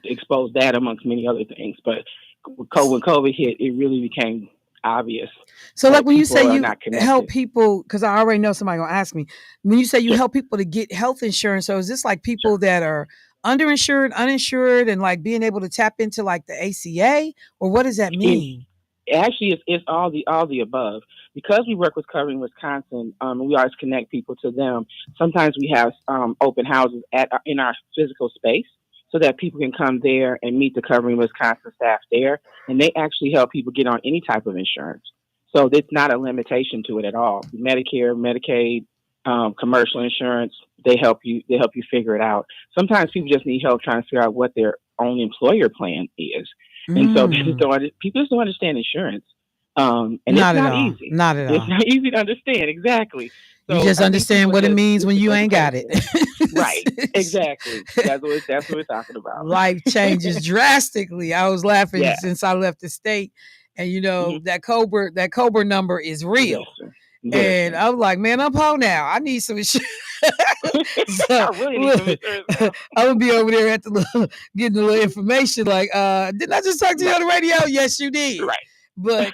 [SPEAKER 6] exposed that amongst many other things. But when COVID hit, it really became obvious.
[SPEAKER 1] So like when you say you help
[SPEAKER 6] connected.
[SPEAKER 1] people, because I already know somebody gonna ask me, when you say you help people to get health insurance, so is this like people that are underinsured, uninsured, and like being able to tap into like the ACA, or what does that mean?
[SPEAKER 6] Actually, it's all the above. Because we work with Covering Wisconsin, we always connect people to them. Sometimes we have open houses in our physical space, so that people can come there and meet the Covering Wisconsin staff there, and they actually help people get on any type of insurance. So it's not a limitation to it at all. Medicare, Medicaid, commercial insurance, they help you figure it out. Sometimes people just need help trying to figure out what their own employer plan is. And so people just don't understand insurance. And
[SPEAKER 1] not
[SPEAKER 6] it's
[SPEAKER 1] at
[SPEAKER 6] not
[SPEAKER 1] all.
[SPEAKER 6] easy.
[SPEAKER 1] Not at all.
[SPEAKER 6] It's not easy to understand. Exactly. So
[SPEAKER 1] you just understand what it means when you ain't got it.
[SPEAKER 6] Right. Exactly. That's what we're talking about.
[SPEAKER 1] Life changes drastically. I was laughing since I left the state. And that Cobra number is real. And I'm like, man, I'm home now. I need some insurance.
[SPEAKER 6] I really need some insurance now.
[SPEAKER 1] I'm gonna be over there at getting a little information. Like, didn't I just talk to you on the radio? Yes, you did.
[SPEAKER 6] Right.
[SPEAKER 1] But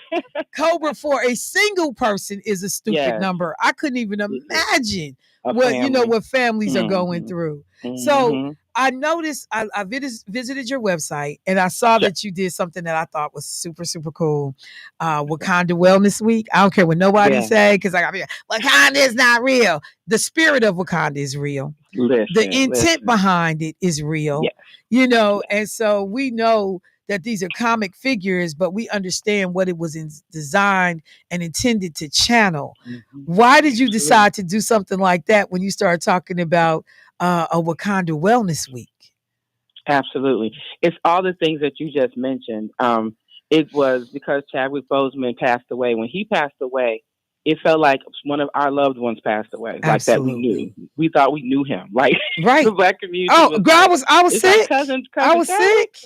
[SPEAKER 1] Cobra for a single person is a stupid number. I couldn't even imagine what families are going through. So I noticed, I visited your website, and I saw that you did something that I thought was super, super cool. Wakanda Wellness Week. I don't care what nobody say, because I got Wakanda is not real. The spirit of Wakanda is real. The intent behind it is real. And so we know that these are comic figures, but we understand what it was designed and intended to channel. Why did you decide to do something like that when you started talking about a Wakanda Wellness Week?
[SPEAKER 6] Absolutely. It's all the things that you just mentioned. It was because Chadwick Boseman passed away. When he passed away, it felt like one of our loved ones passed away. Absolutely. Like that we knew. We thought we knew him. Like the Black community.
[SPEAKER 1] Oh, girl, I was sick.
[SPEAKER 6] Cousin
[SPEAKER 1] I was sick.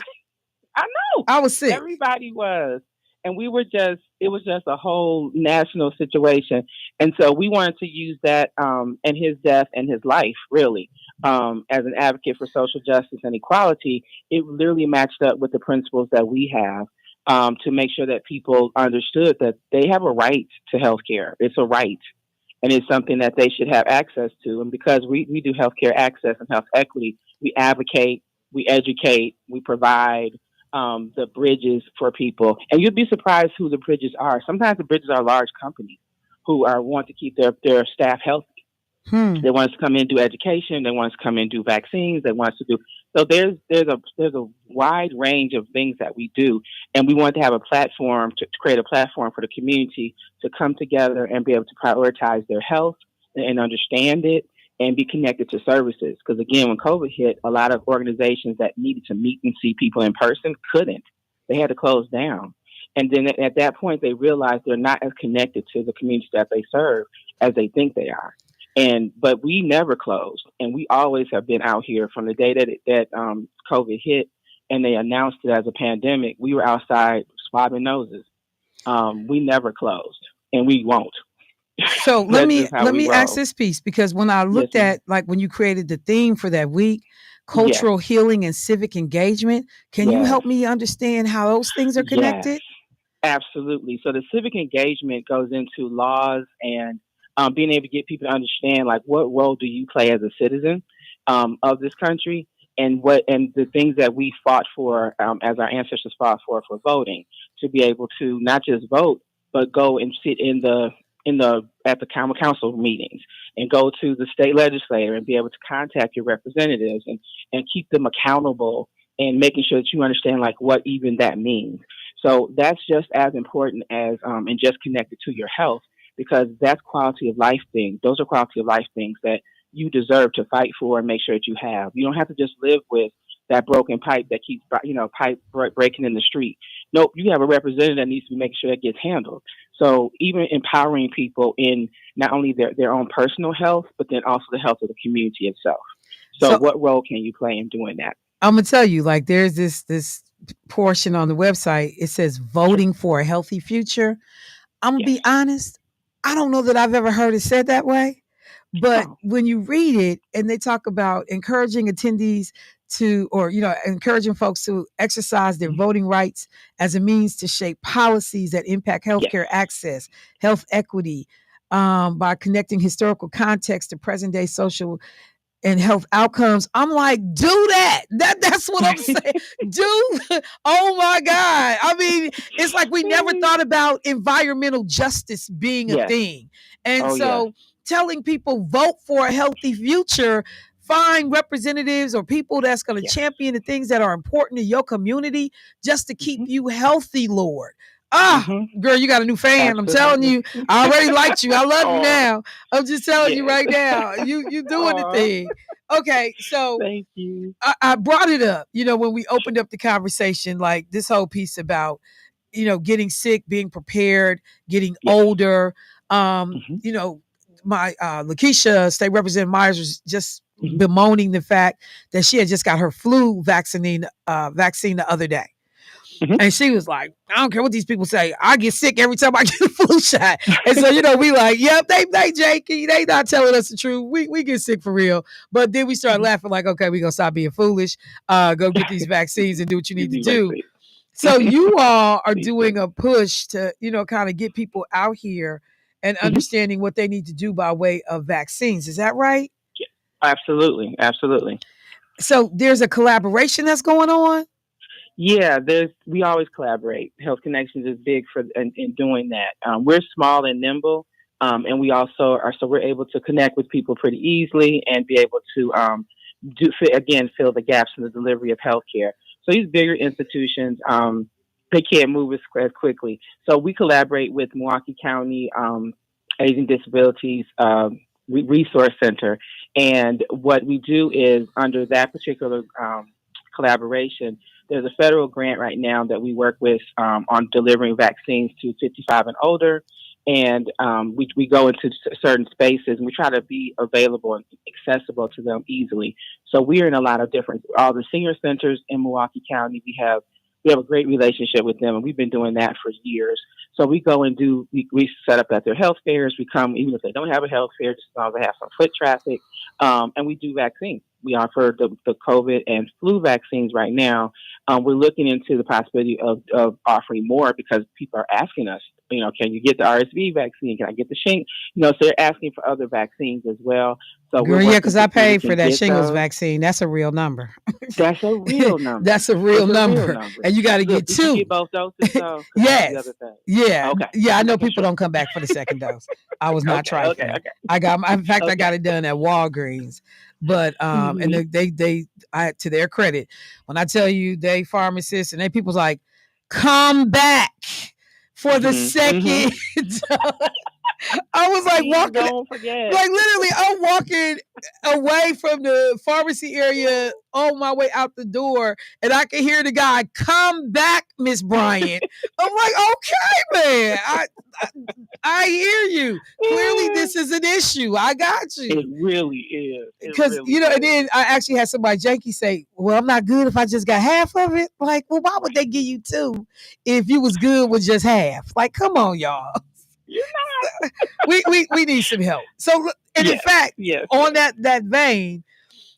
[SPEAKER 6] I know.
[SPEAKER 1] I was sick.
[SPEAKER 6] Everybody was. And it was just a whole national situation. And so we wanted to use that and his death and his life, really, as an advocate for social justice and equality. It literally matched up with the principles that we have to make sure that people understood that they have a right to healthcare. It's a right. And it's something that they should have access to. And because we do healthcare access and health equity, we advocate, we educate, we provide the bridges for people. And you'd be surprised who the bridges are. Sometimes the bridges are large companies who want to keep their staff healthy. They want us to come in and do education. They want us to come in and do vaccines. They want us to do. So there's a wide range of things that we do. And we want to have a platform to create a platform for the community to come together and be able to prioritize their health and understand it and be connected to services. Because again, when COVID hit, a lot of organizations that needed to meet and see people in person couldn't. They had to close down. And then at that point, they realized they're not as connected to the communities that they serve as they think they are. But we never closed, and we always have been out here from the day that COVID hit and they announced it as a pandemic. We were outside swabbing noses. We never closed, and we won't.
[SPEAKER 1] So let me ask this piece, because when I looked at, like, when you created the theme for that week, cultural healing, and civic engagement. Can you help me understand how those things are connected?
[SPEAKER 6] Absolutely. So the civic engagement goes into laws and being able to get people to understand, like, what role do you play as a citizen of this country, and the things that we fought for, as our ancestors fought for voting, to be able to not just vote, but go and sit at the common council meetings, and go to the state legislature and be able to contact your representatives and keep them accountable, and making sure that you understand, like, what even that means. So that's just as important as and just connected to your health, because that's quality of life things. Those are quality of life things that you deserve to fight for and make sure that you have. You don't have to just live with that broken pipe that keeps, breaking in the street. Nope, you have a representative that needs to be making sure that gets handled. So even empowering people in not only their own personal health, but then also the health of the community itself. So what role can you play in doing that?
[SPEAKER 1] I'm gonna tell you, like, there's this portion on the website. It says voting for a healthy future. I'm gonna be honest, I don't know that I've ever heard it said that way. But when you read it, and they talk about encouraging attendees to, or, encouraging folks to exercise their voting rights as a means to shape policies that impact healthcare access, health equity, by connecting historical context to present day social and health outcomes. I'm like, do that. That's what I'm saying. Oh my God. I mean, it's like we never thought about environmental justice being a thing. And telling people, vote for a healthy future, find representatives or people that's going to champion the things that are important to your community just to keep you healthy, Lord. Girl, you got a new fan. I'm telling you, I already liked you. I love you now. I'm just telling you right now, you doing the thing. Okay, so
[SPEAKER 6] thank you.
[SPEAKER 1] I brought it up, when we opened up the conversation, like this whole piece about, getting sick, being prepared, getting older. My Lakeisha, State Representative Myers, was just bemoaning the fact that she had just got her flu vaccine the other day. And she was like, I don't care what these people say. I get sick every time I get a flu shot. And so, we like, yep, they janky. They not telling us the truth. We get sick for real. But then we start laughing like, okay, we're going to stop being foolish. Go get these vaccines and do what you need to do. So you all are doing a push to, kind of get people out here and understanding what they need to do by way of vaccines. Is that right?
[SPEAKER 6] Yeah, absolutely. Absolutely.
[SPEAKER 1] So there's a collaboration that's going on?
[SPEAKER 6] Yeah, we always collaborate. Health Connections is big in doing that. We're small and nimble, and we also are, so we're able to connect with people pretty easily and be able to fill the gaps in the delivery of healthcare. So these bigger institutions, they can't move as quickly. So we collaborate with Milwaukee County Aging Disabilities Resource Center, and what we do is, under that particular collaboration, there's a federal grant right now that we work with on delivering vaccines to 55 and older. And we go into certain spaces and we try to be available and accessible to them easily. So we're in a lot of all the senior centers in Milwaukee County. We have a great relationship with them, and we've been doing that for years. So we go and we set up at their health fairs. We come, even if they don't have a health fair, just as long as they have some foot traffic, and we do vaccines. We offer the COVID and flu vaccines right now. We're looking into the possibility of offering more, because people are asking us, can you get the RSV vaccine? Can I get the shingles? So they're asking for other vaccines as well. So
[SPEAKER 1] girl, yeah, because I paid for that shingles vaccine. That's a real number.
[SPEAKER 6] That's a real number.
[SPEAKER 1] That's a real number. And you got to get two.
[SPEAKER 6] You get both doses, though?
[SPEAKER 1] Yes. Yeah.
[SPEAKER 6] Okay.
[SPEAKER 1] Yeah, I know people don't come back for the second dose. I was not trifling. Okay. I got it done at Walgreens. But and they to their credit, when I tell you, they pharmacists and they people's like, come back for the second. I was like literally, I'm walking away from the pharmacy area on my way out the door, and I can hear the guy, come back, Miss Bryant. I'm like, okay, man, I hear you. Clearly, this is an issue. I got you.
[SPEAKER 6] It really is.
[SPEAKER 1] Because, and then I actually had somebody janky say, well, I'm not good if I just got half of it. Like, well, why would they give you two if you was good with just half? Like, come on, y'all. we need some help. So, and in fact, on that vein,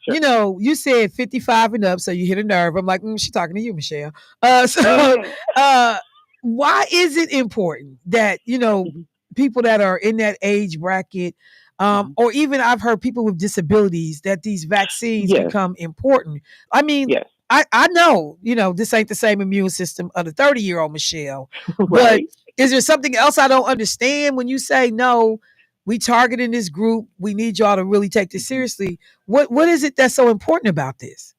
[SPEAKER 1] you know, you said 55 and up, so you hit a nerve. I'm like, she's talking to you, Michelle. Uh, why is it important that, you know, people that are in that age bracket, or even I've heard people with disabilities, that these vaccines
[SPEAKER 6] Yes.
[SPEAKER 1] become important? I mean,
[SPEAKER 6] Yes.
[SPEAKER 1] I know, you know, this ain't the same immune system of the 30-year-old Michelle, but
[SPEAKER 6] Right.
[SPEAKER 1] is there something else I don't understand when you say, no, we targeting this group, we need y'all to really take this seriously? What is it that's so important about this?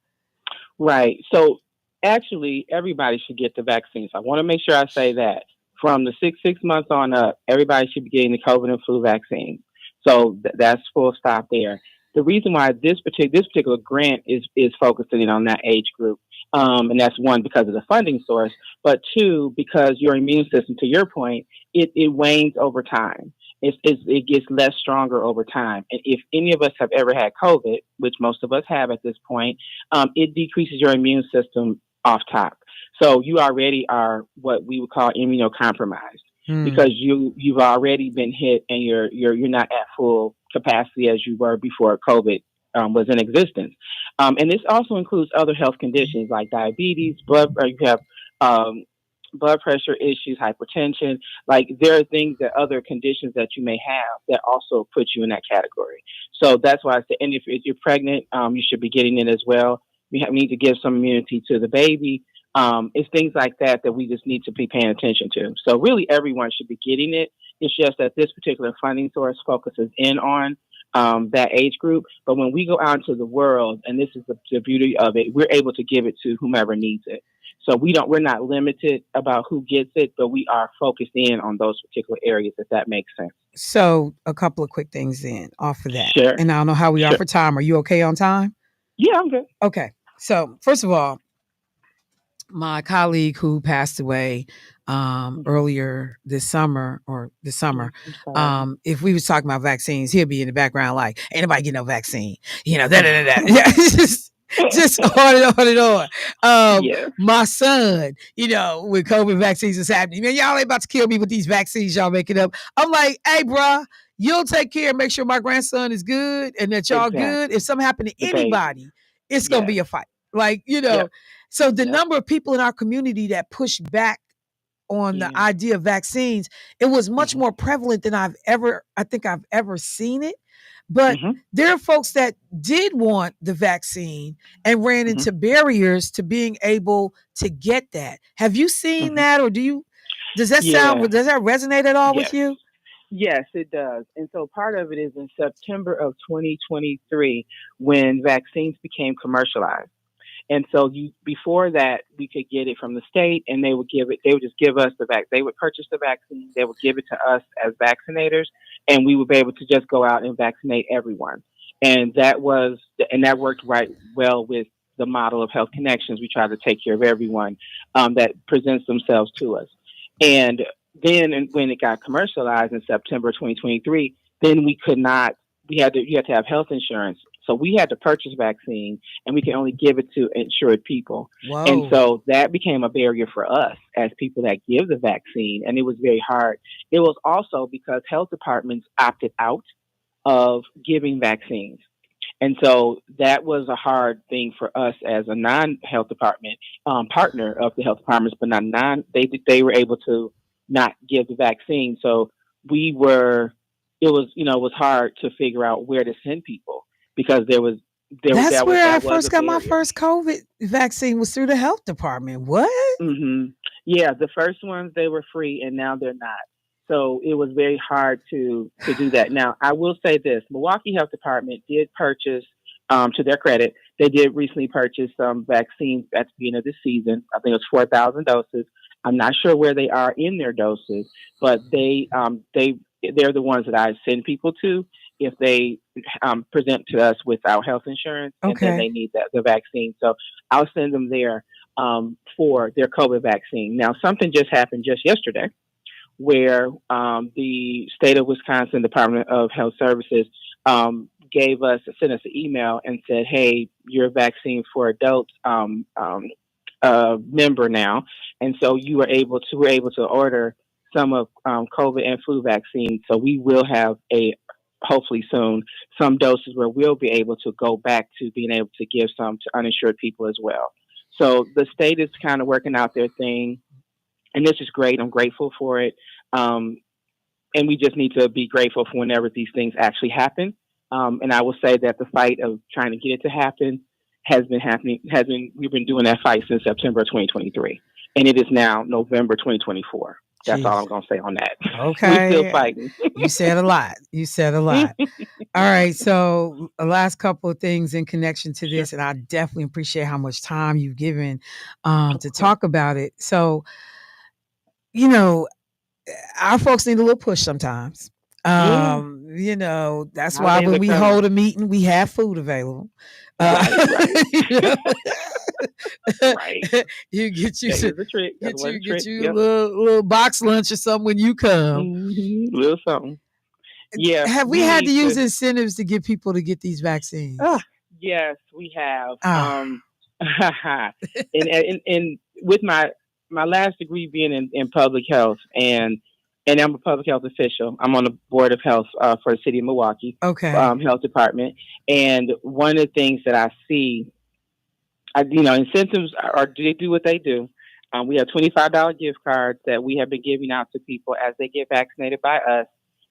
[SPEAKER 6] Right. So actually, everybody should get the vaccines. I want to make sure I say that from the six months on up, everybody should be getting the COVID and flu vaccine. So that's full stop there. The reason why this particular grant is focusing on that age group, and that's one because of the funding source, but two because your immune system, to your point, it wanes over time. It gets less stronger over time. And if any of us have ever had COVID, which most of us have at this point, it decreases your immune system off top. So you already are what we would call immunocompromised because you've already been hit and you're not at full capacity as you were before COVID was in existence. And this also includes other health conditions like diabetes, you have um, blood pressure issues, hypertension. Like there are things that other conditions that you may have that also put you in that category. So that's why I say, and if you're pregnant, you should be getting it as well. We need to give some immunity to the baby. It's things like that we just need to be paying attention to. So really everyone should be getting it. It's just that this particular funding source focuses in on that age group. But when we go out into the world, and this is the beauty of it, we're able to give it to whomever needs it. So we're not limited about who gets it, but we are focused in on those particular areas, if that makes sense.
[SPEAKER 1] So a couple of quick things then off of that.
[SPEAKER 6] Sure.
[SPEAKER 1] And I don't know how we are
[SPEAKER 6] Sure.
[SPEAKER 1] for time. Are you okay on time?
[SPEAKER 6] Yeah, I'm good.
[SPEAKER 1] Okay. So first of all, my colleague who passed away earlier this summer, if we was talking about vaccines, he'll be in the background like, ain't nobody getting no vaccine. You know, Yeah, just on and on and on.
[SPEAKER 6] Yeah.
[SPEAKER 1] My son, you know, with COVID vaccines is happening, man, y'all ain't about to kill me with these vaccines y'all making up. I'm like, hey, bruh, you'll take care and make sure my grandson is good and that y'all
[SPEAKER 6] Exactly.
[SPEAKER 1] good. If something happened to
[SPEAKER 6] The baby.
[SPEAKER 1] anybody, it's going to be a fight. Like, you know,
[SPEAKER 6] Yep.
[SPEAKER 1] so the
[SPEAKER 6] Yep.
[SPEAKER 1] number of people in our community that push back on the
[SPEAKER 6] Yeah.
[SPEAKER 1] idea of vaccines, it was much more prevalent than I think I've ever seen it. But there are folks that did want the vaccine and ran into barriers to being able to get that. Have you seen that, or does that resonate at all with you?
[SPEAKER 6] Yes, it does. And so part of it is in September of 2023 when vaccines became commercialized. And so before that, we could get it from the state, and they would just give us the vaccine. They would purchase the vaccine, they would give it to us as vaccinators, and we would be able to just go out and vaccinate everyone. And that worked right well with the model of Health Connections. We try to take care of everyone that presents themselves to us. And then when it got commercialized in September 2023, then you had to have health insurance. So we had to purchase vaccine, and we can only give it to insured people.
[SPEAKER 1] Whoa.
[SPEAKER 6] And so that became a barrier for us as people that give the vaccine, and it was very hard. It was also because health departments opted out of giving vaccines. And so that was a hard thing for us as a non-health department partner of the health departments, but they were able to not give the vaccine. So it was hard to figure out where to send people. Because
[SPEAKER 1] that's where I first got my first COVID vaccine was through the health department. What?
[SPEAKER 6] Mm-hmm. Yeah, the first ones, they were free, and now they're not. So it was very hard to do that. Now, I will say this. Milwaukee Health Department did purchase, to their credit, they did recently purchase some vaccines at the beginning of the season. I think it was 4,000 doses. I'm not sure where they are in their doses, but they're the ones that I send people to if they present to us without health insurance, and then they need the vaccine. So I'll send them there for their COVID vaccine. Now, something just happened just yesterday where the state of Wisconsin Department of Health Services sent us an email and said, hey, your vaccine for adults member now. And so we're able to order some of COVID and flu vaccine. So we will have a hopefully soon, some doses where we'll be able to go back to being able to give some to uninsured people as well. So the state is kind of working out their thing, and this is great. I'm grateful for it. And we just need to be grateful for whenever these things actually happen. And I will say that the fight of trying to get it to happen has been happening, we've been doing that fight since September 2023. And it is now November 2024. That's all I'm going to say on that.
[SPEAKER 1] Okay.
[SPEAKER 6] We're still fighting.
[SPEAKER 1] You said a lot. All right. So the last couple of things in connection to this, and I definitely appreciate how much time you've given to talk about it. So, our folks need a little push sometimes. That's why when we hold a meeting, we have food available.
[SPEAKER 6] Right.
[SPEAKER 1] You get you
[SPEAKER 6] a
[SPEAKER 1] little box lunch or something when you come.
[SPEAKER 6] Mm-hmm. Little something. Yeah.
[SPEAKER 1] Have we had to use incentives to get people to get these vaccines?
[SPEAKER 6] Yes, we have. And with my last degree being in public health, and I'm a public health official. I'm on the board of health for the city of Milwaukee.
[SPEAKER 1] Okay.
[SPEAKER 6] Health department. And one of the things that I see, incentives they do what they do. We have $25 gift cards that we have been giving out to people as they get vaccinated by us.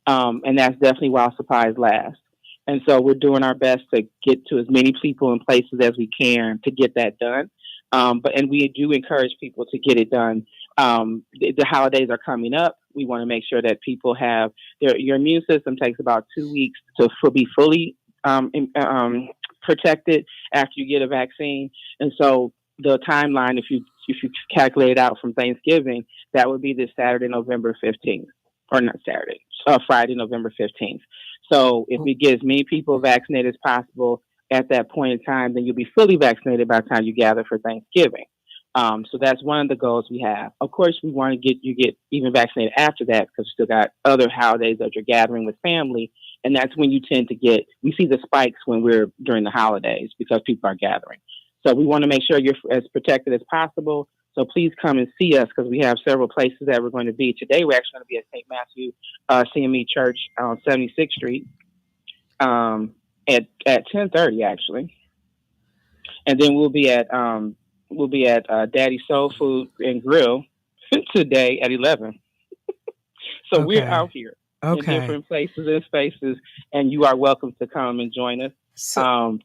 [SPEAKER 6] And that's definitely while supplies last. And so we're doing our best to get to as many people and places as we can to get that done. And we do encourage people to get it done. The holidays are coming up. We want to make sure that people have your immune system takes about 2 weeks to be fully protected after you get a vaccine. And so the timeline, if you calculate it out from Thanksgiving, that would be this Saturday, November 15th, or not Saturday, Friday, November 15th. So if we get as many people vaccinated as possible at that point in time, then you'll be fully vaccinated by the time you gather for Thanksgiving. So that's one of the goals we have. Of course, we want to get even vaccinated after that, because we still got other holidays that you're gathering with family. And that's when you tend to we see the spikes when we're during the holidays because people are gathering. So we want to make sure you're as protected as possible. So please come and see us, because we have several places that we're going to be. Today, we're actually going to be at St. Matthew CME Church on 76th Street at 10:30 actually. And then we'll be at Daddy Soul Food and Grill today at 11. So we're out here in different places and spaces, and you are welcome to come and join us to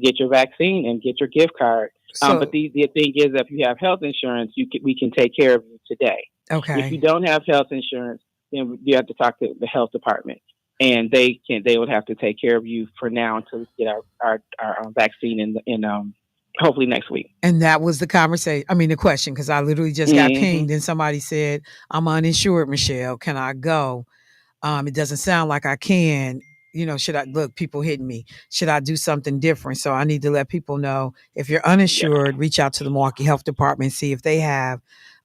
[SPEAKER 6] get your vaccine and get your gift card. But the thing is, if you have health insurance, we can take care of you today.
[SPEAKER 1] Okay.
[SPEAKER 6] If you don't have health insurance, then you have to talk to the health department, and they would have to take care of you for now until we get our vaccine in hopefully next week.
[SPEAKER 1] And that was the the question, because I literally just got pinged and somebody said, I'm uninsured, Michelle. Can I go? It doesn't sound like I can. Should I people hitting me? Should I do something different? So I need to let people know, if you're uninsured, reach out to the Milwaukee Health Department, see if they have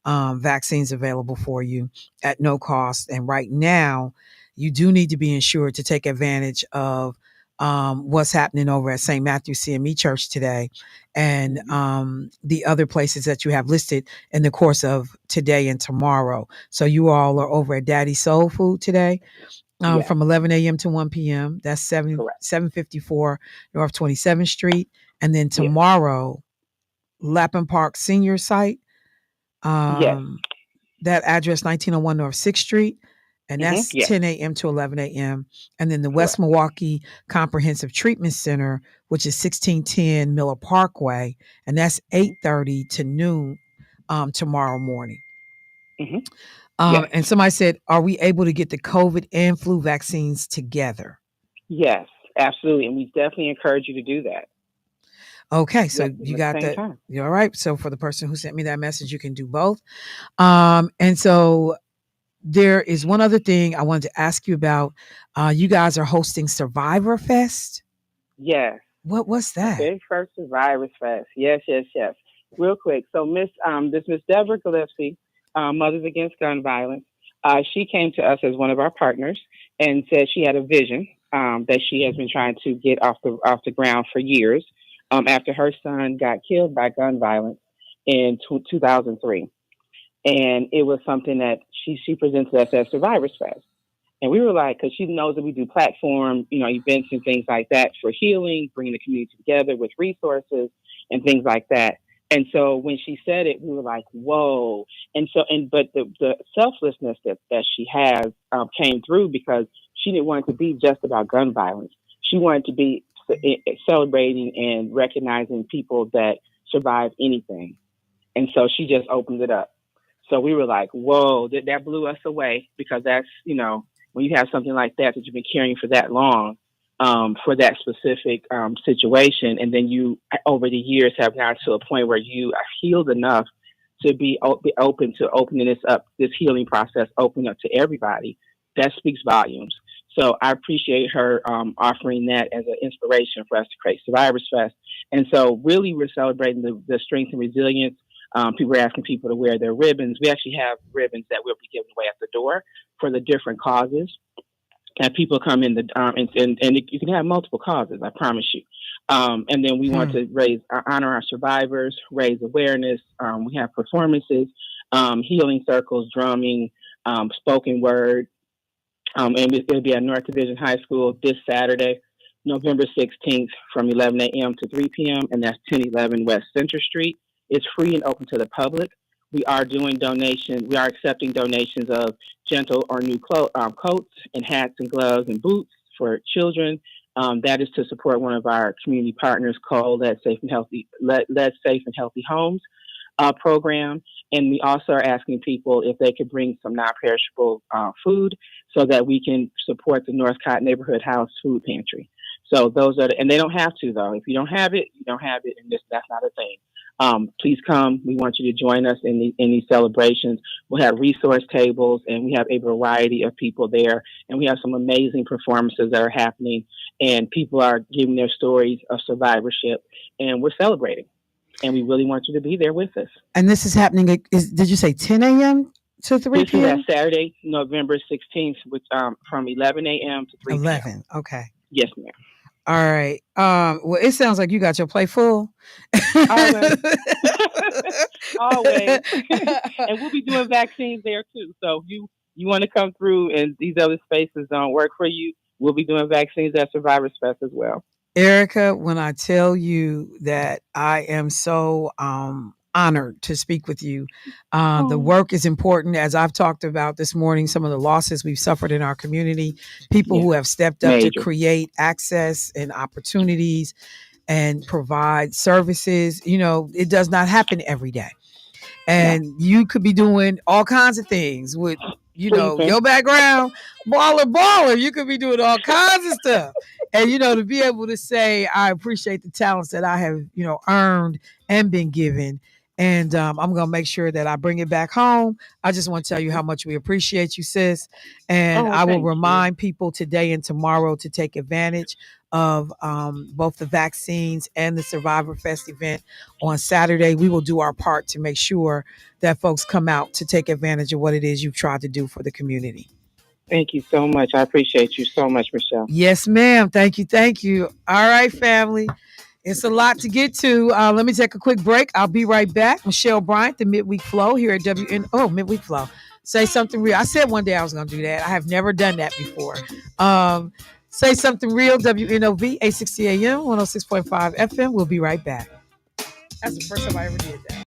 [SPEAKER 1] vaccines available for you at no cost. And right now, you do need to be insured to take advantage of what's happening over at St. Matthew CME Church today, and the other places that you have listed in the course of today and tomorrow. So you all are over at Daddy Soul Food today from 11 a.m. to 1 p.m. That's 754 North 27th Street. And then tomorrow, Lapham Park Senior Site, that address 1901 North 6th Street. And that's 10 a.m. to 11 a.m. And then the West Milwaukee Comprehensive Treatment Center, which is 1610 Miller Parkway, and that's 8:30 to noon tomorrow morning. And somebody said, are we able to get the COVID and flu vaccines together?
[SPEAKER 6] Yes, absolutely. And we definitely encourage you to do that.
[SPEAKER 1] Okay, so you got that. All right. So for the person who sent me that message, you can do both. And so there is one other thing I wanted to ask you about. You guys are hosting Survivor Fest?
[SPEAKER 6] Yes.
[SPEAKER 1] What's that?
[SPEAKER 6] Very first Survivor Fest. Yes. Real quick. So Miss Deborah Gillespie, Mothers Against Gun Violence, she came to us as one of our partners and said she had a vision that she has been trying to get off the ground for years after her son got killed by gun violence in 2003. And it was something that she presented us as Survivors Fest. And we were like, because she knows that we do platform, events and things like that for healing, bringing the community together with resources and things like that. And so when she said it, we were like, whoa. But the selflessness that she has came through because she didn't want it to be just about gun violence. She wanted to be celebrating and recognizing people that survive anything. And so she just opened it up. So we were like, whoa, that blew us away because that's, when you have something like that you've been carrying for that long, for that specific situation. And then you, over the years, have gotten to a point where you are healed enough to be open to opening this healing process, open up to everybody. That speaks volumes. So I appreciate her offering that as an inspiration for us to create Survivors Fest. And so really we're celebrating the strength and resilience. People are asking people to wear their ribbons. We actually have ribbons that we'll be giving away at the door for the different causes. And people come in and you can have multiple causes, I promise you. And then we want to honor our survivors, raise awareness. We have performances, healing circles, drumming, spoken word. And it'll be at North Division High School this Saturday, November 16th from 11 a.m. to 3 p.m. And that's 1011 West Center Street. It's free and open to the public. We are doing donations. We are accepting donations of gentle or new coats and hats and gloves and boots for children. That is to support one of our community partners called Led Safe and Healthy Homes program. And we also are asking people if they could bring some non-perishable food so that we can support the Northcott Neighborhood House Food Pantry. So those are, and they don't have to though. If you don't have it, you don't have it, and that's not a thing. Please come. We want you to join us in these celebrations. We'll have resource tables, and we have a variety of people there, and we have some amazing performances that are happening, and people are giving their stories of survivorship, and we're celebrating. And we really want you to be there with us.
[SPEAKER 1] And this is happening. Did you say 10 a.m. to 3 p.m.?
[SPEAKER 6] This is that Saturday, November 16th, which from 11 a.m. to 3 p.m.
[SPEAKER 1] 11. Okay.
[SPEAKER 6] Yes, ma'am.
[SPEAKER 1] All right. Well, it sounds like you got your plate full.
[SPEAKER 6] Always. Always. And we'll be doing vaccines there too. So if you want to come through and these other spaces don't work for you, we'll be doing vaccines at Survivors Fest as well.
[SPEAKER 1] Erica, when I tell you that I am so honored to speak with you, the work is important. As I've talked about this morning, some of the losses we've suffered in our community, people who have stepped up to create access and opportunities and provide services. It does not happen every day. And you could be doing all kinds of things with, your background, baller. You could be doing all kinds of stuff. And, to be able to say, I appreciate the talents that I have, earned and been given. And I'm going to make sure that I bring it back home. I just want to tell you how much we appreciate you, sis. And I will remind people today and tomorrow to take advantage of both the vaccines and the Survivor Fest event on Saturday. We will do our part to make sure that folks come out to take advantage of what it is you've tried to do for the community.
[SPEAKER 6] Thank you so much. I appreciate you so much, Michelle.
[SPEAKER 1] Yes, ma'am. Thank you. All right, family. It's a lot to get to. Let me take a quick break. I'll be right back. Michelle Bryant, the Midweek Flow here at Midweek Flow. Say something real. I said one day I was going to do that. I have never done that before. Say something real. WNOV 860 AM 106.5 FM. We'll be right back. That's the first time I ever did that.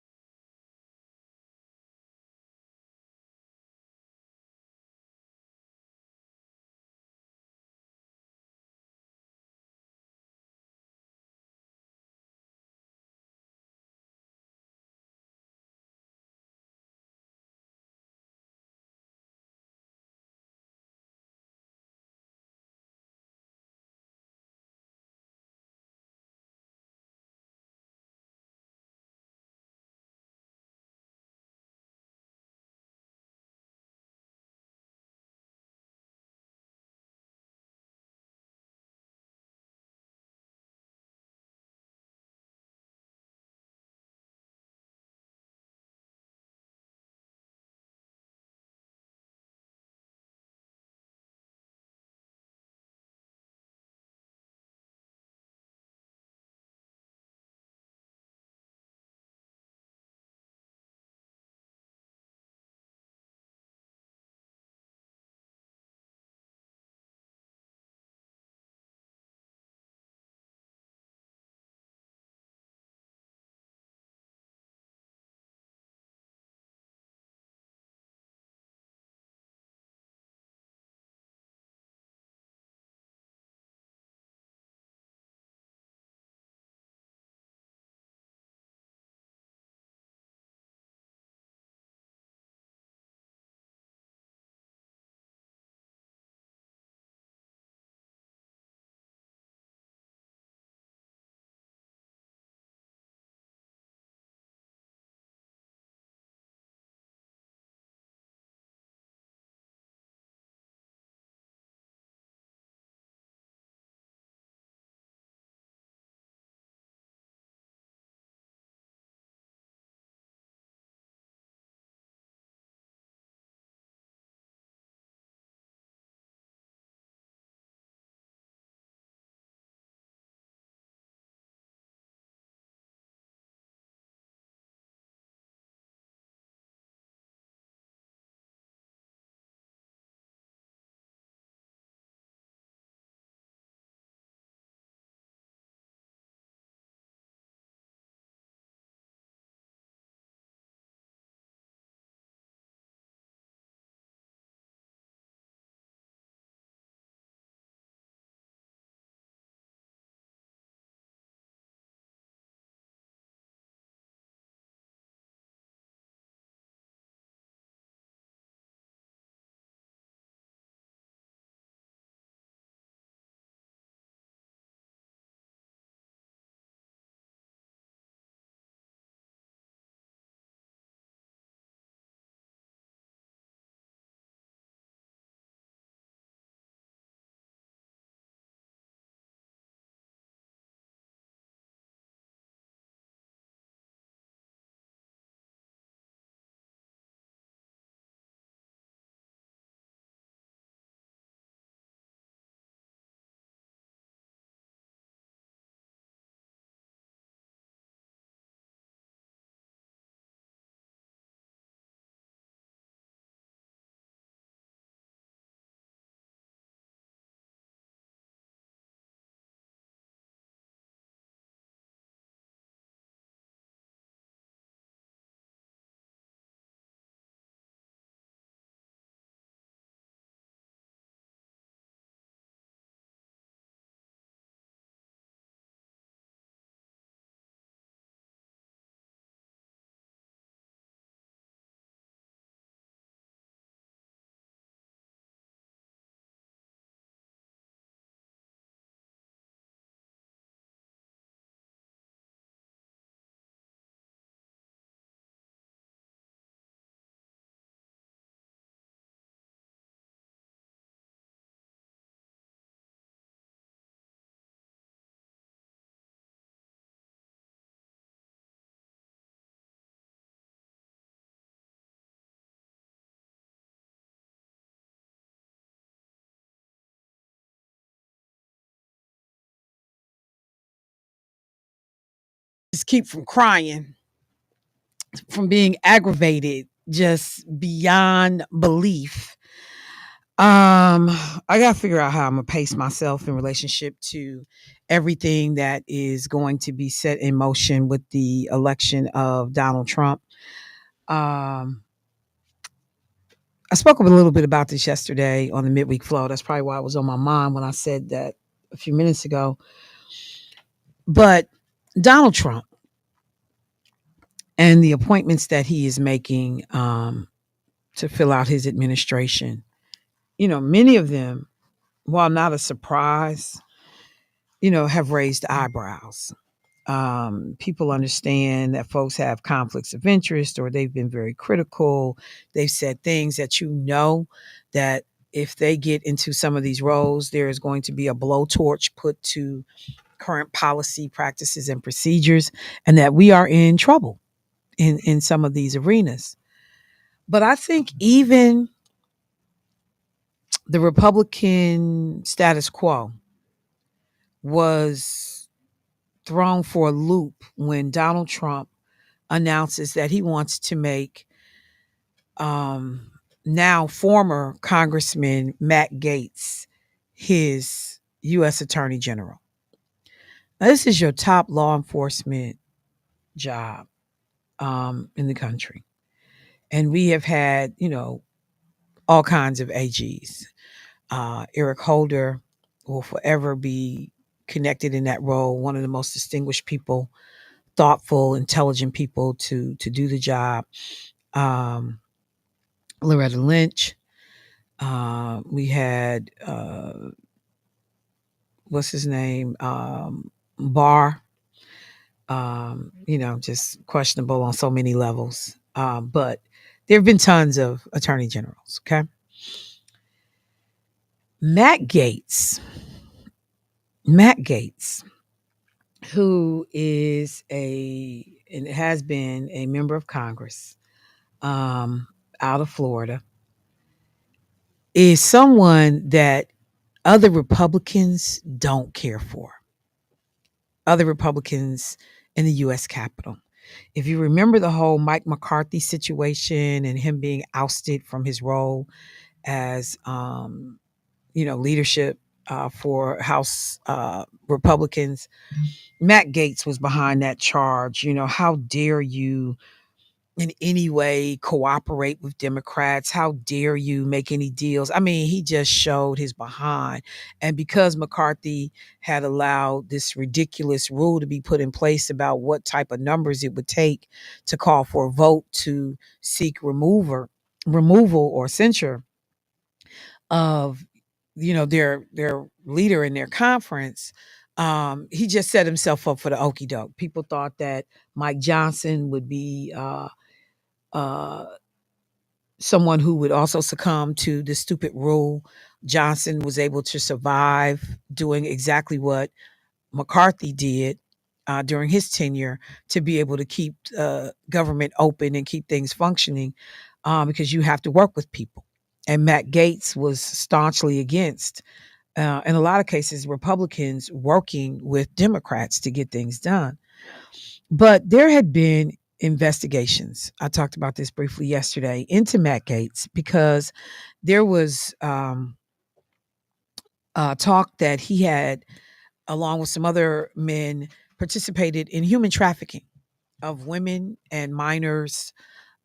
[SPEAKER 1] just keep from crying, from being aggravated, just beyond belief. I gotta figure out how I'm gonna pace myself in relationship to everything that is going to be set in motion with the election of Donald Trump. Um, I spoke a little bit about this yesterday on the midweek flow. That's probably why it was on my mind when I said that a few minutes ago. But Donald Trump and the appointments that he is making to fill out his administration, many of them, while not a surprise, have raised eyebrows. People understand that folks have conflicts of interest or they've been very critical. They've said things that that if they get into some of these roles, there is going to be a blowtorch put to current policy practices and procedures, and that we are in trouble in some of these arenas. But I think even the Republican status quo was thrown for a loop when Donald Trump announces that he wants to make now former Congressman Matt Gaetz his U.S. Attorney General. Now, this is your top law enforcement job in the country. And we have had, all kinds of AGs. Eric Holder will forever be connected in that role, one of the most distinguished people, thoughtful, intelligent people to do the job. Loretta Lynch. We had what's his name? Barr. Just questionable on so many levels. But there have been tons of attorney generals. Okay. Matt Gaetz, who is and has been a member of Congress out of Florida, is someone that other Republicans don't care for. Other Republicans in the U.S. Capitol. If you remember the whole Mike McCarthy situation and him being ousted from his role as, leadership for House Republicans, Matt Gaetz was behind that charge. How dare you in any way cooperate with Democrats? How dare you make any deals? I mean, he just showed his behind. And because McCarthy had allowed this ridiculous rule to be put in place about what type of numbers it would take to call for a vote to seek removal or censure of, their leader in their conference, he just set himself up for the okie doke. People thought that Mike Johnson would be someone who would also succumb to the stupid rule. Johnson was able to survive doing exactly what McCarthy did during his tenure, to be able to keep government open and keep things functioning, because you have to work with people. And Matt Gaetz was staunchly against, in a lot of cases, Republicans working with Democrats to get things done. But there had been investigations. I talked about this briefly yesterday into Matt Gaetz because there was talk that he had, along with some other men, participated in human trafficking of women and minors,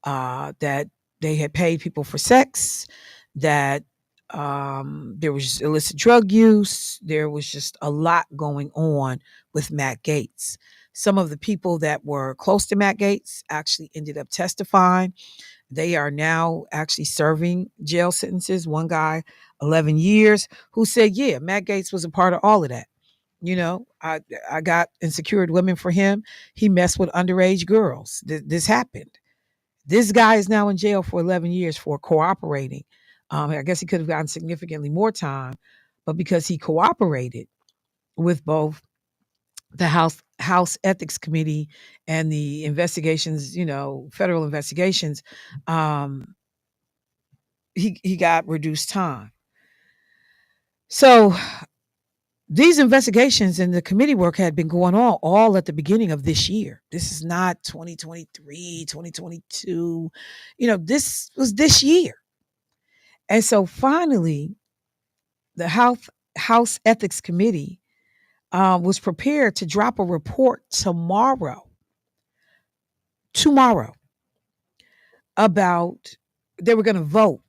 [SPEAKER 1] that they had paid people for sex, that there was illicit drug use. There was just a lot going on with Matt Gaetz. Some of the people that were close to Matt Gaetz actually ended up testifying. They are now actually serving jail sentences. One guy, 11 years, who said, yeah, Matt Gaetz was a part of all of that. I got and secured women for him. He messed with underage girls. This happened. This guy is now in jail for 11 years for cooperating. I guess he could have gotten significantly more time, but because he cooperated with both the House Ethics Committee and the investigations, federal investigations, he got reduced time. So these investigations and the committee work had been going on all at the beginning of this year. This is not 2023, 2022. This was this year. And so finally, the House Ethics Committee was prepared to drop a report tomorrow about, they were going to vote,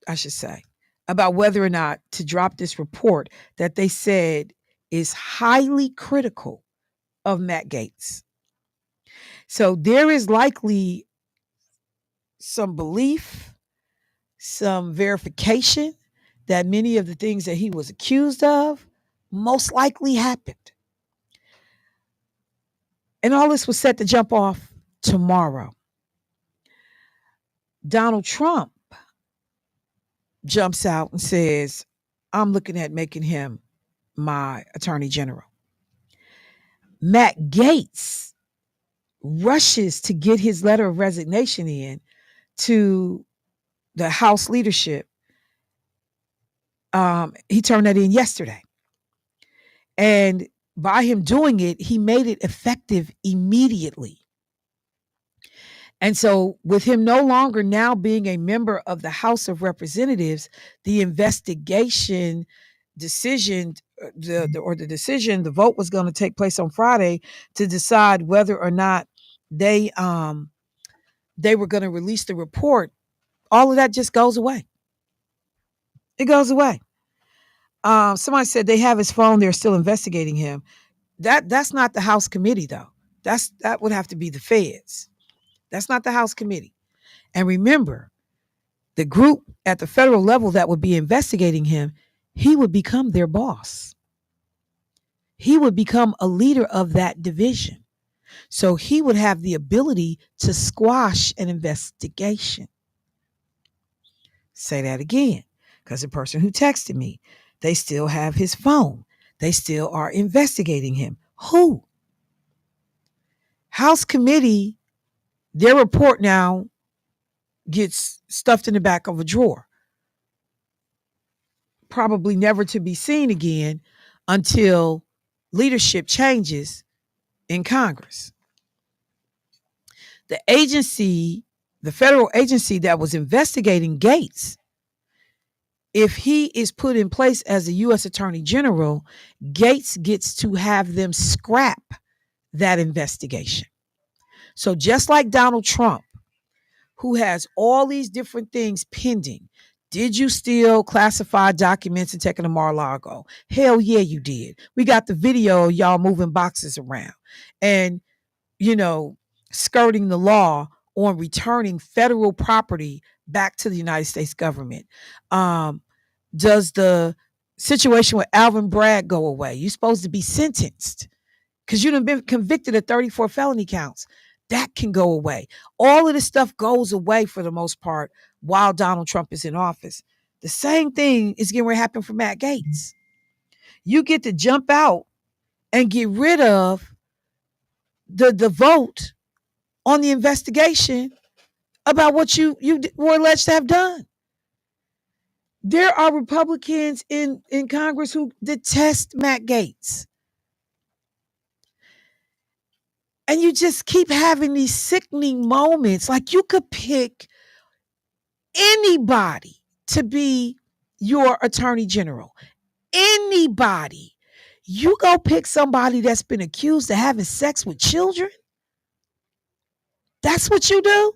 [SPEAKER 1] I should say, about whether or not to drop this report that they said is highly critical of Matt Gaetz. So there is likely some belief, some verification that many of the things that he was accused of most likely happened. And all this was set to jump off tomorrow. Donald Trump jumps out and says, I'm looking at making him my attorney general. Matt Gaetz rushes to get his letter of resignation in to the House leadership. He turned that in yesterday. And by him doing it, he made it effective immediately. And so with him no longer now being a member of the House of Representatives, the investigation decision, the vote was going to take place on Friday to decide whether or not they were going to release the report. All of that just goes away. It goes away. Somebody said they have his phone. They're still investigating him. That's not the House committee, though. That would have to be the feds. That's not the House committee. And remember, the group at the federal level that would be investigating him, he would become their boss. He would become a leader of that division. So he would have the ability to squash an investigation. Say that again, because the person who texted me, they still have his phone. They still are investigating him. Who? House committee, their report now gets stuffed in the back of a drawer. Probably never to be seen again until leadership changes in Congress. The agency, the federal agency that was investigating Gaetz, if he is put in place as a U.S. Attorney General, Gaetz gets to have them scrap that investigation. So just like Donald Trump, who has all these different things pending. Did you steal classified documents and take them to Mar-a-Lago? Hell yeah, you did. We got the video of y'all moving boxes around and, skirting the law on returning federal property back to the United States government. Does the situation with Alvin Bragg go away? You're supposed to be sentenced because you've been convicted of 34 felony counts. That can go away. All of this stuff goes away for the most part while Donald Trump is in office. The same thing is getting ready to happen for Matt Gaetz. You get to jump out and get rid of the vote on the investigation about what you were alleged to have done. There are Republicans in Congress who detest Matt Gaetz. And you just keep having these sickening moments. Like you could pick anybody to be your attorney general. Anybody. You go pick somebody that's been accused of having sex with children. That's what you do.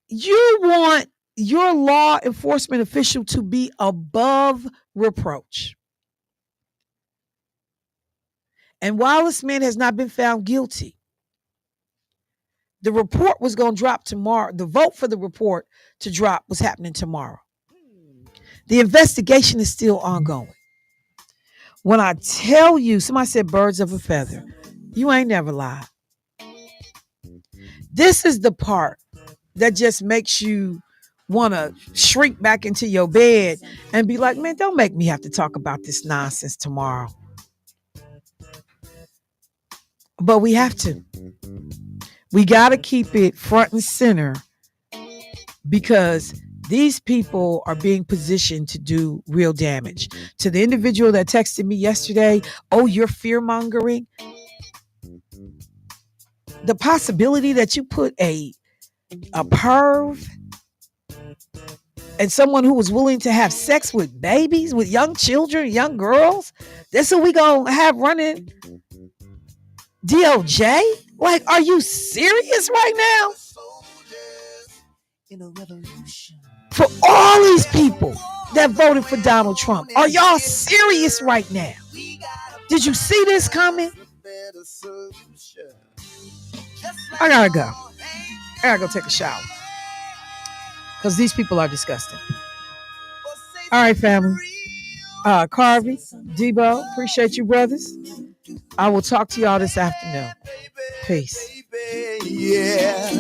[SPEAKER 1] You want your law enforcement official to be above reproach. And while this man has not been found guilty, the report was going to drop tomorrow. The vote for the report to drop was happening tomorrow. The investigation is still ongoing. When I tell you, somebody said birds of a feather, you ain't never lied. This is the part that just makes you want to shrink back into your bed and be like, man, don't make me have to talk about this nonsense tomorrow. But we have to. We got to keep it front and center because These people are being positioned to do real damage. To the individual that texted me yesterday, oh, you're fear mongering. The possibility that you put a perv and someone who was willing to have sex with babies, with young children, young girls, that's what we gonna have running DOJ? Like, are you serious right now? For all these people that voted for Donald Trump, are y'all serious right now? Did you see this coming? I gotta go. I gotta go take a shower. Because these people are disgusting. All right, family. Carvey, Debo, appreciate you, brothers. I will talk to y'all this afternoon. Peace. Yeah.